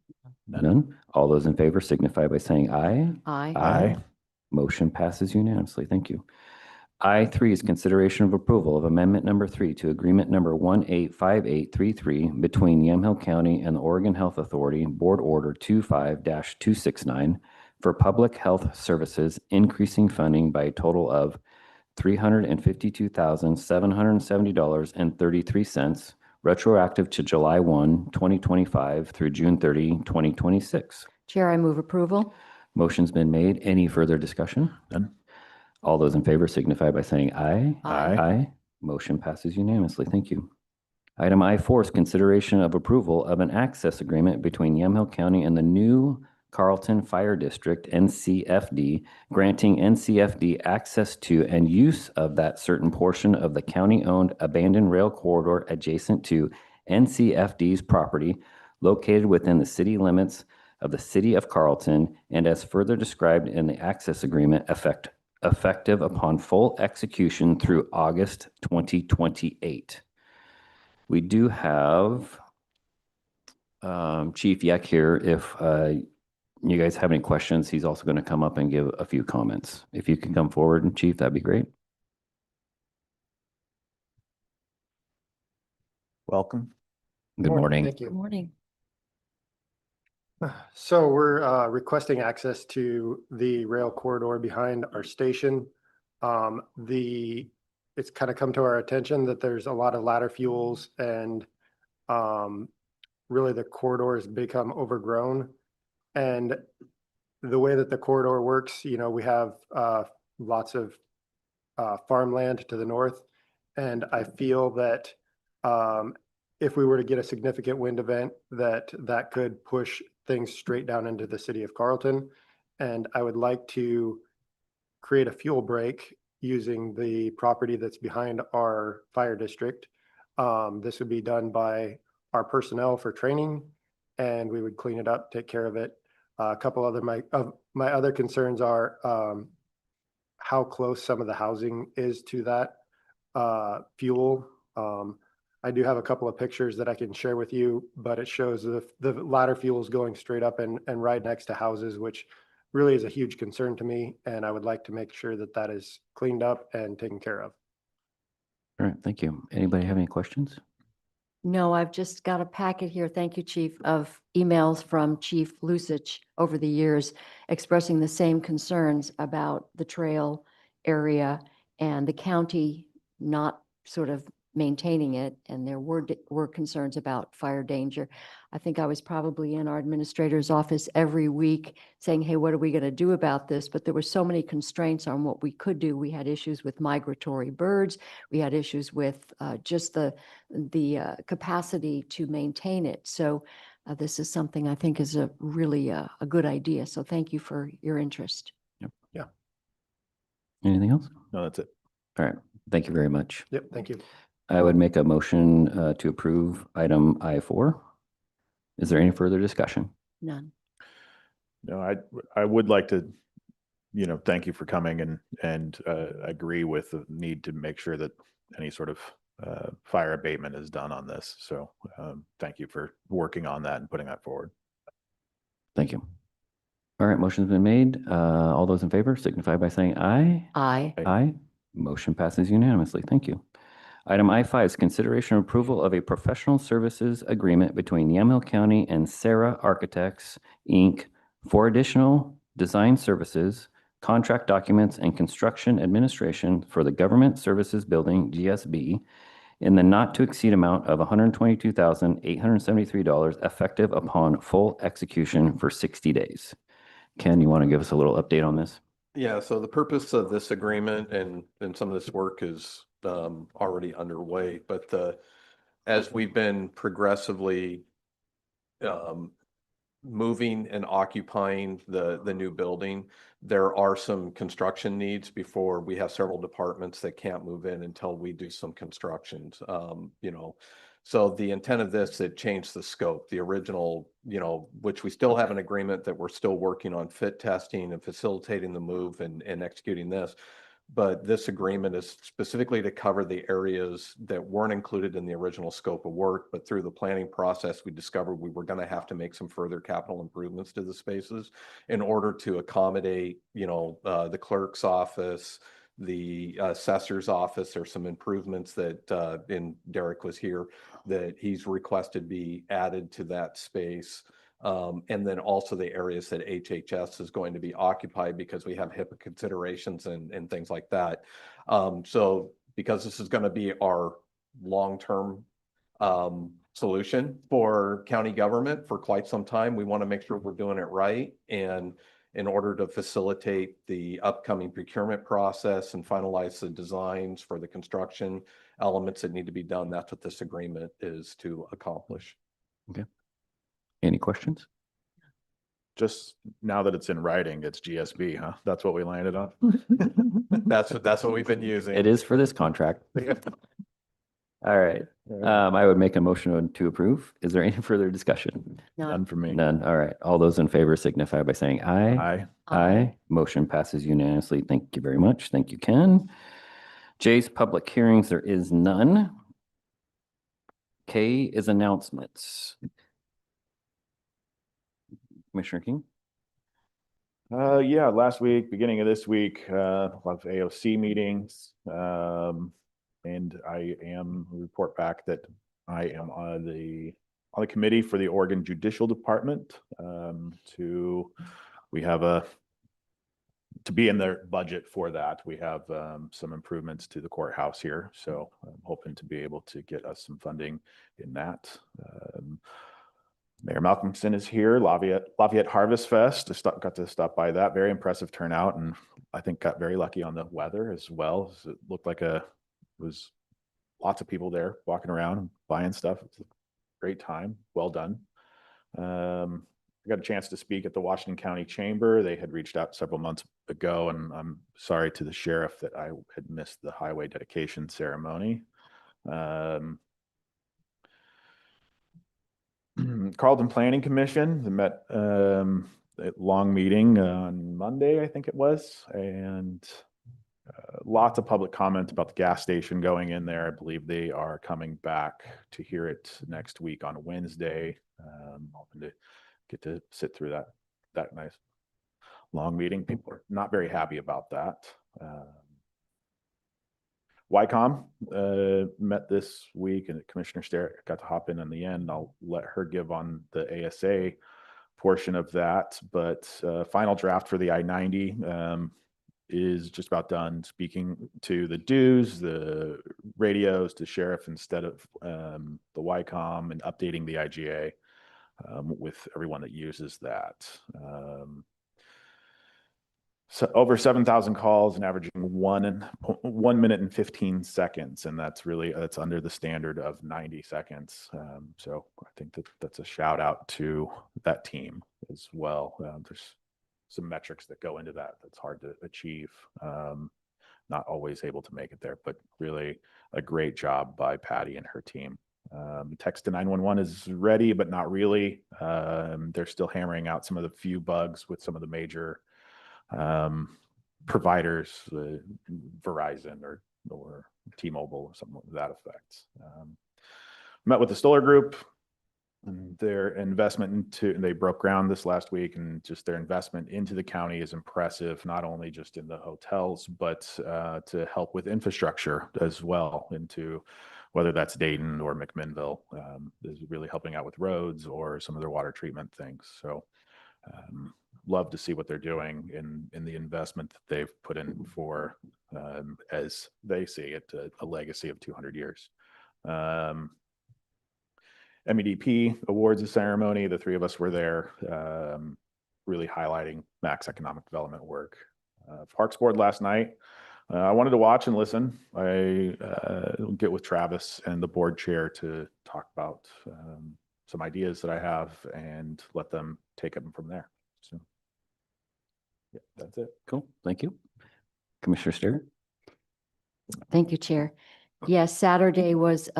None. All those in favor signify by saying aye. Aye. Aye. Motion passes unanimously. Thank you. I3 is consideration of approval of amendment number 3 to agreement number 185833 between Yamhill County and the Oregon Health Authority Board Order 25-269 for public health services, increasing funding by a total of $352,770.33, retroactive to July 1, 2025 through June 30, 2026. Chair, I move approval. Motion's been made. Any further discussion? None. All those in favor signify by saying aye. Aye. Aye. Motion passes unanimously. Thank you. Item I4 is consideration of approval of an access agreement between Yamhill County and the new Carlton Fire District, NCFD, granting NCFD access to and use of that certain portion of the county-owned abandoned rail corridor adjacent to NCFD's property located within the city limits of the city of Carlton, and as further described in the access agreement, effective upon full execution through August 2028. We do have Chief Yek here. If you guys have any questions, he's also going to come up and give a few comments. If you can come forward, Chief, that'd be great. Welcome. Good morning. Thank Good you. morning. So we're requesting access to the rail corridor behind our station. It's kind of come to our attention that there's a lot of ladder fuels and really the corridor has become overgrown. And the way that the corridor works, you know, we have lots of farmland to the north. And I feel that if we were to get a significant wind event, that could push things straight down into the city of Carlton. And I would like to create a fuel break using the property that's behind our fire district. This would be done by our personnel for training, and we would clean it up, take care of it. A couple other my other concerns are how close some of the housing is to that fuel. I do have a couple of pictures that I can share with you, but it shows the ladder fuels going straight up and right next to houses, which really is a huge concern to me. And I would like to make sure that that is cleaned up and taken care of. All right, thank you. Anybody have any questions? No, I've just got a packet here, thank you, Chief, of emails from Chief Lusich over the years expressing the same concerns about the trail area and the county not sort of maintaining it, and there were concerns about fire danger. I think I was probably in our administrator's office every week saying, hey, what are we going to do about this? But there were so many constraints on what we could do. We had issues with migratory birds. We had issues with just the capacity to maintain it. So this is something I think is a really a good idea. So thank you for your interest. Anything else? No, that's it. All right, thank you very much. Yep, thank you. I would make a motion to approve item I4. Is there any further discussion? None. No, I would like to, thank you for coming and agree with the need to make sure that any sort of fire abatement is done on this. So thank you for working on that and putting that forward. Thank you. All right, motion's been made. All those in favor signify by saying aye. Aye. Aye. Motion passes unanimously. Thank you. Item I5 is consideration of approval of a professional services agreement between Yamhill County and Sarah Architects, Inc. for additional design services, contract documents, and construction administration for the Government Services Building, GSB, in the not to exceed amount of $122,873 effective upon full execution for 60 days. Ken, you want to give us a little update on this? Yeah, so the purpose of this agreement and some of this work is already underway, but as we've been progressively moving and occupying the new building, there are some construction needs before we have several departments that can't move in until we do some constructions. So the intent of this, it changed the scope. The original, which we still have an agreement that we're still working on fit testing and facilitating the move and executing this. But this agreement is specifically to cover the areas that weren't included in the original scope of work. But through the planning process, we discovered we were going to have to make some further capital improvements to the spaces in order to accommodate, the clerk's office, the assessor's office. There's some improvements that, Derek was here, that he's requested be added to that space. And then also the areas that HHS is going to be occupied because we have HIPAA considerations and things like that. So because this is going to be our long-term solution for county government for quite some time, we want to make sure we're doing it right. And in order to facilitate the upcoming procurement process and finalize the designs for the construction elements that need to be done, that's what this agreement is to accomplish. Okay. Any questions? Just now that it's in writing, it's GSB, huh? That's what we landed on. That's what we've been using. It is for this contract. All right. I would make a motion to approve. Is there any further discussion? None for me. None. All right. All those in favor signify by saying aye. Aye. Aye. Motion passes unanimously. Thank you very much. Thank you, Ken. J's public hearings, there is none. K is announcements. Commissioner King? Yeah, last week, beginning of this week, a lot of AOC meetings. And I am report back that I am on the committee for the Oregon Judicial Department. We have to be in their budget for that. We have some improvements to the courthouse here, so I'm hoping to be able to get us some funding in that. Mayor Malcolmson is here. Lafayette Harvest Fest. Got to stop by that. Very impressive turnout, and I think got very lucky on the weather as well. It looked like was lots of people there walking around and buying stuff. It's a great time. Well done. I got a chance to speak at the Washington County Chamber. They had reached out several months ago, and I'm sorry to the sheriff that I had missed the highway dedication ceremony. Carlton Planning Commission, they met a long meeting on Monday, I think it was, and lots of public comment about the gas station going in there. I believe they are coming back to hear it next week on Wednesday. Hoping to get to sit through that nice long meeting. People are not very happy about that. YCOM met this week, and Commissioner Sterritt got to hop in the end. I'll let her give on the ASA portion of that, but final draft for the I-90 is just about done. Speaking to the dues, the radios, to sheriff instead of the YCOM, and updating the IGA with everyone that uses that. So over 7,000 calls and averaging 1 minute and 15 seconds. And that's under the standard of 90 seconds. So I think that's a shout out to that team as well. There's some metrics that go into that that's hard to achieve. Not always able to make it there, but really a great job by Patty and her team. Text to 911 is ready, but not really. They're still hammering out some of the few bugs with some of the major providers, Verizon or T-Mobile or something to that effect. Met with the Stoller Group, and their investment they broke ground this last week, and just their investment into the county is impressive, not only just in the hotels, but to help with infrastructure as well, into whether that's Dayton or McMinnville, is really helping out with roads or some of their water treatment things. So love to see what they're doing in the investment that they've put in for, as they see it, a legacy of 200 years. MEDP awards ceremony, the three of us were there, really highlighting Mac's economic development work. Parks Board last night, I wanted to watch and listen. I get with Travis and the board chair to talk about some ideas that I have and let them take them from there. So, yeah, that's it. Cool. Thank you. Commissioner Sterrett? Thank you, Chair. Yes, Saturday was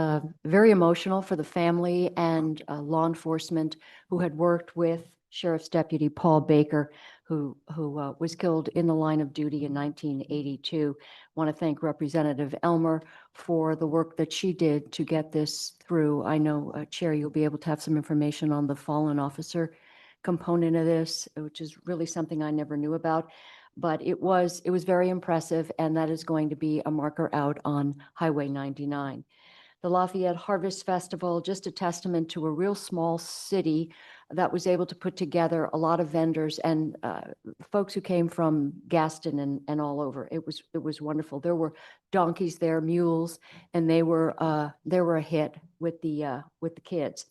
very emotional for the family and law enforcement who had worked with Sheriff's Deputy Paul Baker, who was killed in the line of duty in 1982. Want to thank Representative Elmer for the work that she did to get this through. I know, Chair, you'll be able to have some information on the fallen officer component of this, which is really something I never knew about. But it was very impressive, and that is going to be a marker out on Highway 99. The Lafayette Harvest Festival, just a testament to a real small city that was able to put together a lot of vendors and folks who came from Gaston and all over. It was wonderful. There were donkeys there, mules, and they were a hit with the kids.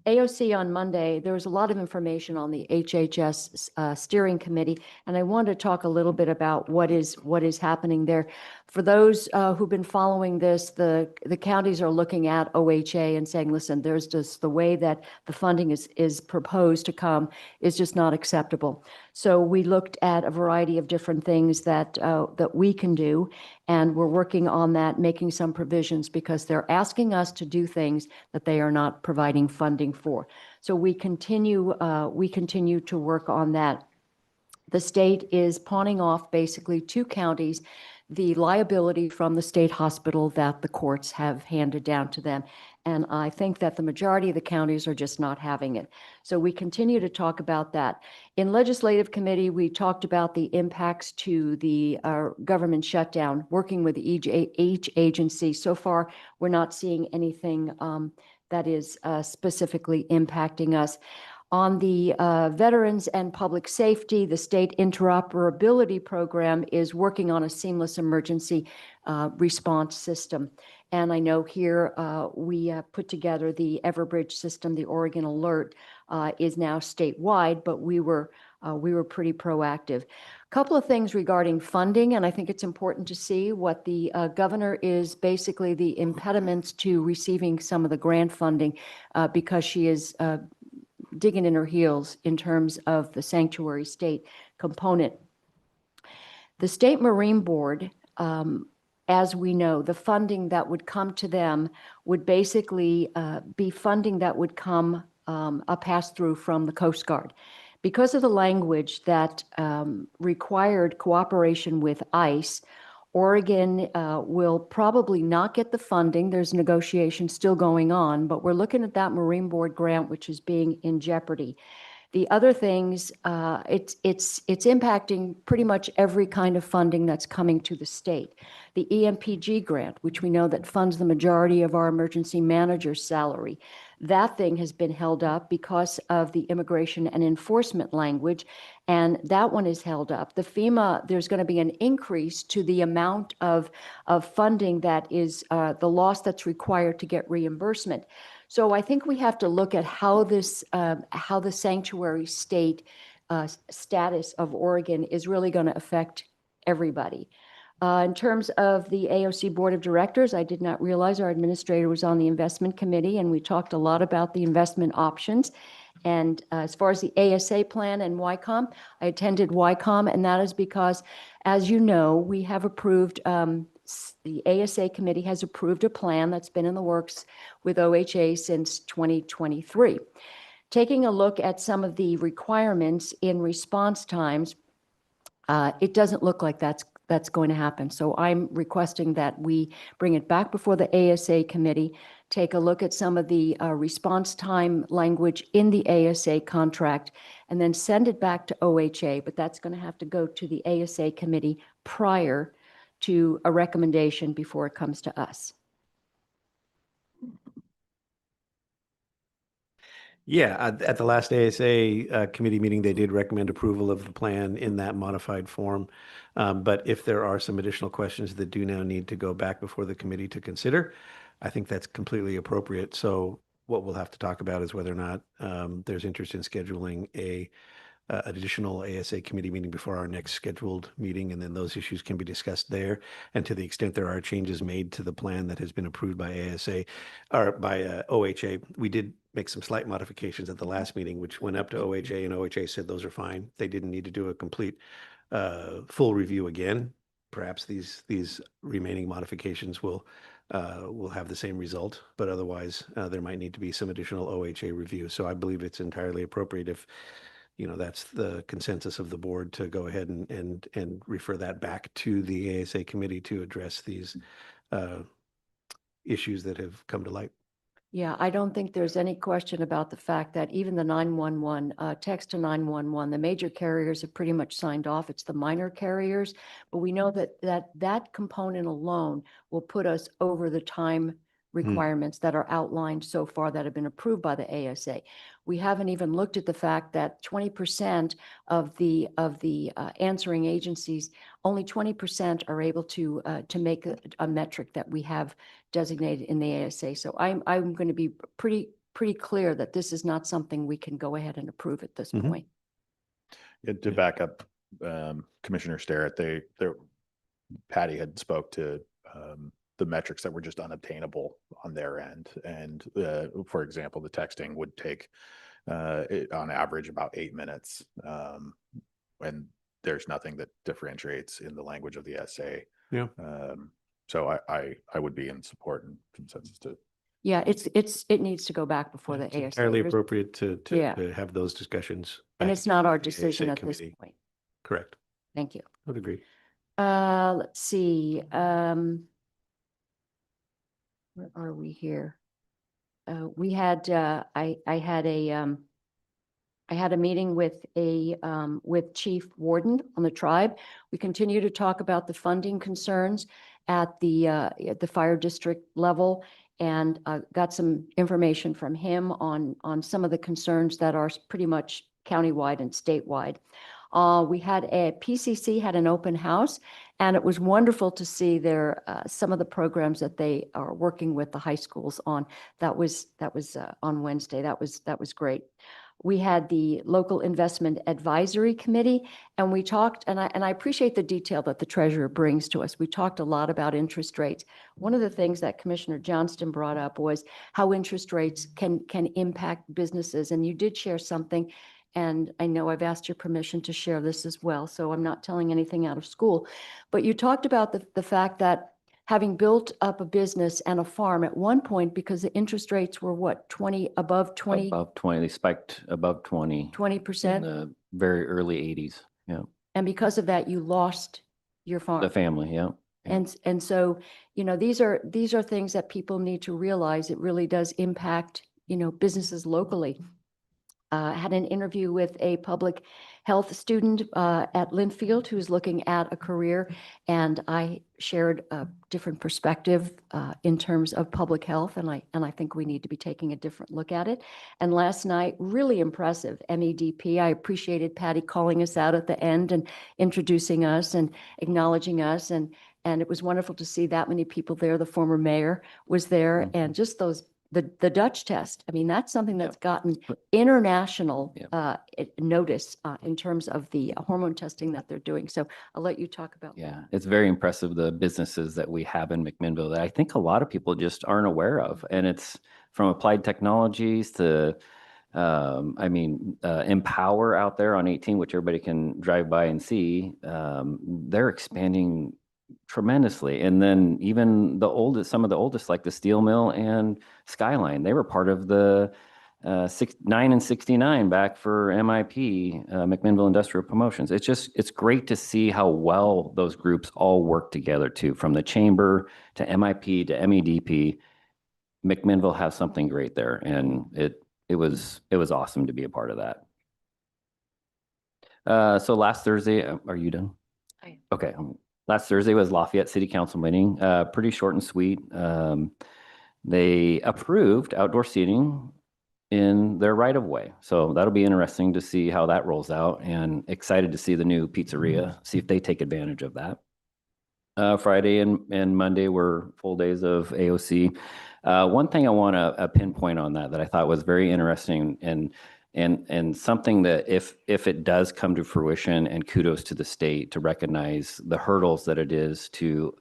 AOC on Monday, there was a lot of information on the HHS steering committee, and I wanted to talk a little bit about what is happening there. For those who've been following this, the counties are looking at OHA and saying, listen, there's just the way that the funding is proposed to come is just not acceptable. So we looked at a variety of different things that we can do, and we're working on that, making some provisions because they're asking us to do things that they are not providing funding for. So we continue to work on that. The state is pawning off basically 2 counties the liability from the state hospital that the courts have handed down to them. And I think that the majority of the counties are just not having it. So we continue to talk about that. In legislative committee, we talked about the impacts to the government shutdown, working with each agency. So far, we're not seeing anything that is specifically impacting us. On the veterans and public safety, the state interoperability program is working on a seamless emergency response system. And I know here we put together the Everbridge system. The Oregon Alert is now statewide, but we were pretty proactive. A couple of things regarding funding, and I think it's important to see what the governor is basically the impediments to receiving some of the grant funding because she is digging in her heels in terms of the sanctuary state component. The State Marine Board, as we know, the funding that would come to them would basically be funding that would come a pass-through from the Coast Guard. Because of the language that required cooperation with ICE, Oregon will probably not get the funding. There's negotiations still going on, but we're looking at that Marine Board grant, which is being in jeopardy. The other things, it's impacting pretty much every kind of funding that's coming to the state. The EMPG grant, which we know that funds the majority of our emergency manager's salary, that thing has been held up because of the immigration and enforcement language, and that one is held up. The FEMA, there's going to be an increase to the amount of funding that is the loss that's required to get reimbursement. So I think we have to look at how this, how the sanctuary state status of Oregon is really going to affect everybody. In terms of the AOC Board of Directors, I did not realize our administrator was on the investment committee, and we talked a lot about the investment options. And as far as the ASA plan and YCOM, I attended YCOM, and that is because, as you know, we have approved, the ASA committee has approved a plan that's been in the works with OHA since 2023. Taking a look at some of the requirements in response times, it doesn't look like that's going to happen. So I'm requesting that we bring it back before the ASA committee, take a look at some of the response time language in the ASA contract, and then send it back to OHA. But that's going to have to go to the ASA committee prior to a recommendation before it comes to us. Yeah, at the last ASA committee meeting, they did recommend approval of the plan in that modified form. But if there are some additional questions that do now need to go back before the committee to consider, I think that's completely appropriate. So what we'll have to talk about is whether or not there's interest in scheduling an additional ASA committee meeting before our next scheduled meeting, and then those issues can be discussed there. And to the extent there are changes made to the plan that has been approved by ASA or by OHA, we did make some slight modifications at the last meeting, which went up to OHA, and OHA said those are fine. They didn't need to do a complete full review again. Perhaps these remaining modifications will have the same result, but otherwise there might need to be some additional OHA review. So I believe it's entirely appropriate if that's the consensus of the board to go ahead and refer that back to the ASA committee to address these issues that have come to light. Yeah, I don't think there's any question about the fact that even the 911, text to 911, the major carriers have pretty much signed off. It's the minor carriers. But we know that component alone will put us over the time requirements that are outlined so far that have been approved by the ASA. We haven't even looked at the fact that 20% of the answering agencies, only 20% are able to make a metric that we have designated in the ASA. So I'm going to be pretty clear that this is not something we can go ahead and approve at this point. Yeah, to back up Commissioner Starrett, Patty had spoke to the metrics that were just unobtainable on their end. And for example, the texting would take on average about 8 minutes. And there's nothing that differentiates in the language of the essay. Yeah. So I would be in support and consensus to. Yeah, it needs to go back before the It's ASA. entirely There's- appropriate to Yeah. have those discussions. And back it's not our to the ASA decision at this committee. point. Correct. Thank you. I would agree. Let's see. Where are we here? We had, I had a meeting with with Chief Warden on the tribe. We continue to talk about the funding concerns at the fire district level, and got some information from him on some of the concerns that are pretty much countywide and statewide. We had PCC had an open house, and it was wonderful to see some of the programs that they are working with the high schools on. That was on Wednesday. That was great. We had the local investment advisory committee, and we talked, and I appreciate the detail that the treasurer brings to us. We talked a lot about interest rates. One of the things that Commissioner Johnston brought up was how interest rates can impact businesses, and you did share something. And I know I've asked your permission to share this as well, so I'm not telling anything out of school. But you talked about the fact that having built up a business and a farm at one point, because the interest rates were what, above 20, Above 20, they spiked above 20 in 20%? the very early 80s. Yeah, And because of that, you lost your farm. the family, yeah. And so, these are things that people need to realize. It really does impact, businesses locally. Had an interview with a public health student at Linfield who's looking at a career, and I shared a different perspective in terms of public health, and I think we need to be taking a different look at it. And last night, really impressive MEDP. I appreciated Patty calling us out at the end and introducing us and acknowledging us, and it was wonderful to see that many people there. The former mayor was there, and just the Dutch test. I mean, that's something that's gotten international notice in terms of the hormone testing that they're doing. So I'll let you talk about that. Yeah, it's very impressive, the businesses that we have in McMinnville that I think a lot of people just aren't aware of. And it's from Applied Technologies to, Empower out there on 18, which everybody can drive by and see. They're expanding tremendously. And then even some of the oldest, like the steel mill and Skyline, they were part of the 9 and 69 back for MIP, McMinnville Industrial Promotions. It's great to see how well those groups all work together too, from the chamber to MIP to MEDP. McMinnville has something great there, and it was awesome to be a part of that. So last Thursday, are you done? I am. Okay. Last Thursday was Lafayette City Council meeting, pretty short and sweet. They approved outdoor seating in their right of way. So that'll be interesting to see how that rolls out, and excited to see the new pizzeria, see if they take advantage of that. Friday and Monday were full days of AOC. One thing I want to pinpoint on that I thought was very interesting, and something that if it does come to fruition, and kudos to the state to recognize the hurdles that it is to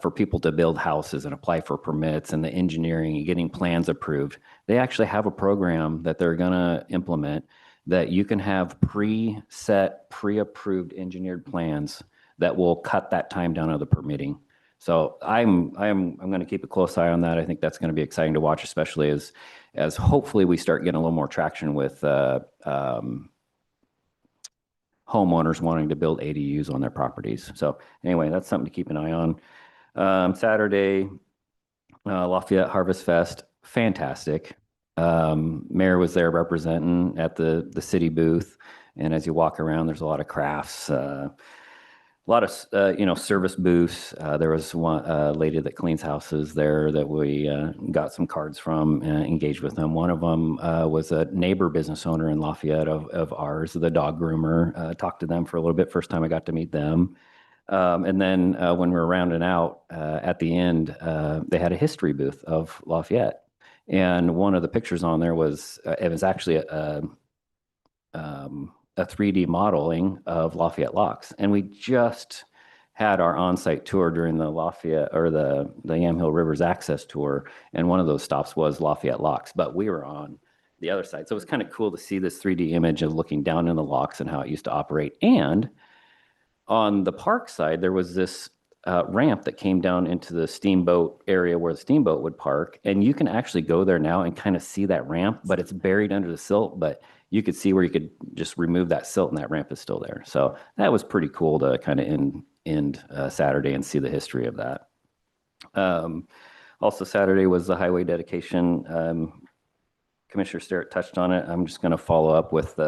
for people to build houses and apply for permits and the engineering and getting plans approved. They actually have a program that they're going to implement that you can have pre-set, pre-approved engineered plans that will cut that time down of the permitting. So I'm going to keep a close eye on that. I think that's going to be exciting to watch, especially as hopefully we start getting a little more traction with homeowners wanting to build ADUs on their properties. So anyway, that's something to keep an eye on. Saturday, Lafayette Harvest Fest, fantastic. Mayor was there representing at the city booth, and as you walk around, there's a lot of crafts. A lot of, service booths. There was one lady that cleans houses there that we got some cards from, engaged with them. One of them was a neighbor business owner in Lafayette of ours, the dog groomer. Talked to them for a little bit. First time I got to meet them. And then when we were rounding out at the end, they had a history booth of Lafayette. And one of the pictures on there was, it was actually a 3D modeling of Lafayette locks. And we just had our on-site tour during the Lafayette or the Yamhill Rivers access tour. And one of those stops was Lafayette locks, but we were on the other side. So it was kind of cool to see this 3D image of looking down in the locks and how it used to operate. And on the park side, there was this ramp that came down into the steamboat area where the steamboat would park. And you can actually go there now and kind of see that ramp, but it's buried under the silt. But you could see where you could just remove that silt and that ramp is still there. So that was pretty cool to kind of end Saturday and see the history of that. Also Saturday was the highway dedication. Commissioner Sterrett touched on it. I'm just going to follow up with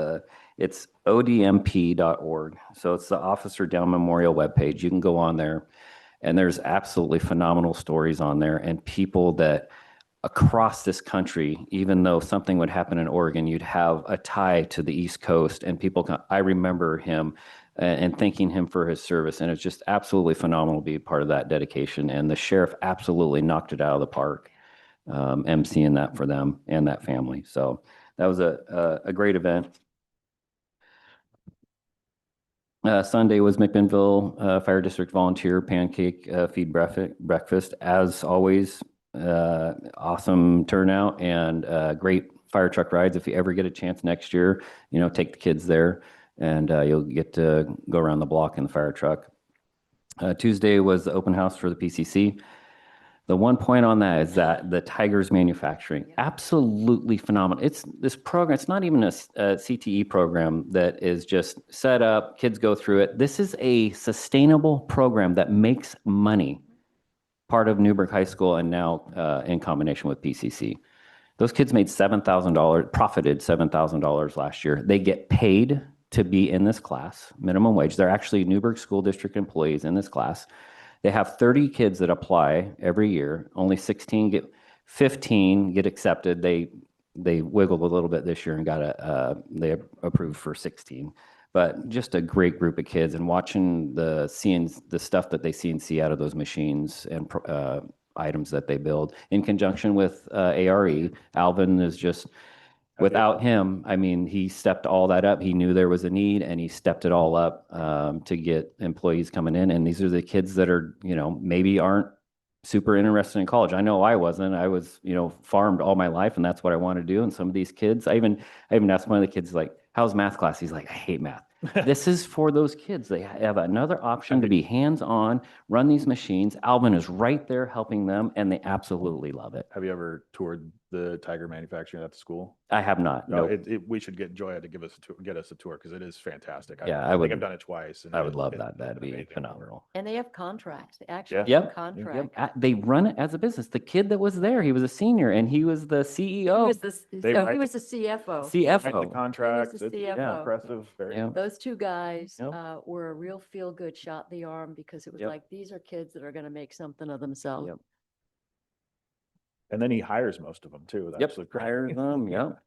it's odmp.org. So it's the Officer Down Memorial webpage. You can go on there, and there's absolutely phenomenal stories on there, and people that across this country, even though something would happen in Oregon, you'd have a tie to the East Coast, and I remember him and thanking him for his service. And it's just absolutely phenomenal to be part of that dedication. And the sheriff absolutely knocked it out of the park, emceeing that for them and that family. So that was a great event. Sunday was McMinnville Fire District Volunteer Pancake Feed Breakfast. As always, awesome turnout and great fire truck rides. If you ever get a chance next year, take the kids there, and you'll get to go around the block in the fire truck. Tuesday was the open house for the PCC. The one point on that is that the Tigers Manufacturing, absolutely phenomenal. It's this program, it's not even a CTE program that is just set up, kids go through it. This is a sustainable program that makes money, part of Newburgh High School, and now in combination with PCC. Those kids made $7,000, profited $7,000 last year. They get paid to be in this class, minimum wage. They're actually Newburgh School District employees in this class. They have 30 kids that apply every year. Only 15 get accepted. They wiggled a little bit this year and got they approved for 16. But just a great group of kids, and watching the stuff that they see out of those machines and items that they build in conjunction with ARE. Alvin is just, without him, I mean, he stepped all that up. He knew there was a need, and he stepped it all up to get employees coming in. And these are the kids that are, maybe aren't super interested in college. I know I wasn't. I was, farmed all my life, and that's what I want to do. And some of these kids, I even asked one of the kids, like, how's math class? He's like, I hate math. This is for those kids. They have another option to be hands-on, run these machines. Alvin is right there helping them, and they absolutely love it. Have you ever toured the Tiger Manufacturing at the school? I have not. No, Nope. we should get Joya to get us a tour, because it is fantastic. Yeah, I I would- think I've done it twice. And I would love it's that. That'd be amazing. phenomenal. And they have contracts. They actually have Yep. contracts. They run it as a business. The kid that was there, he was a senior, and he was the He CEO. was the, They no, write- he was the CFO. Write the CFO. contracts. the It's CFO. impressive. Very Yeah. Those two guys Yep. were a real feel-good shot in the arm, because it was Yep. like, these are kids that are going to make something of themselves. Yep. And then he hires most of them too. Yep, That's the great- hires them, yep.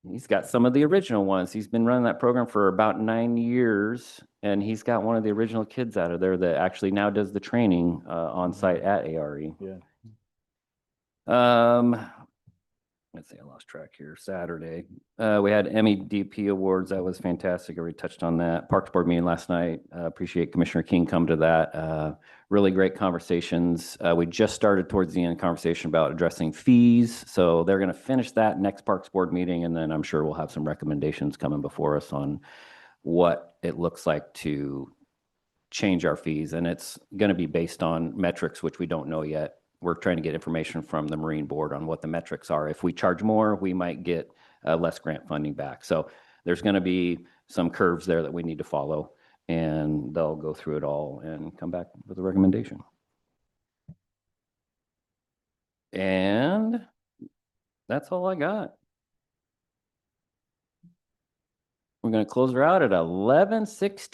He's got some of the original ones. He's been running that program for about 9 years, and he's got one of the original kids out of there that actually now does the training on site at ARE. Yeah. Let's see, I lost track here. Saturday, we had MEDP awards. That was fantastic. I already touched on that. Parks Board meeting last night. Appreciate Commissioner King come to that. Really great conversations. We just started towards the end conversation about addressing fees. So they're going to finish that next Parks Board meeting, and then I'm sure we'll have some recommendations coming before us on what it looks like to change our fees. And it's going to be based on metrics, which we don't know yet. We're trying to get information from the Marine Board on what the metrics are. If we charge more, we might get less grant funding back. So there's going to be some curves there that we need to follow, and they'll go through it all and come back with a recommendation. And that's all I got. We're going to close her out at 11:16.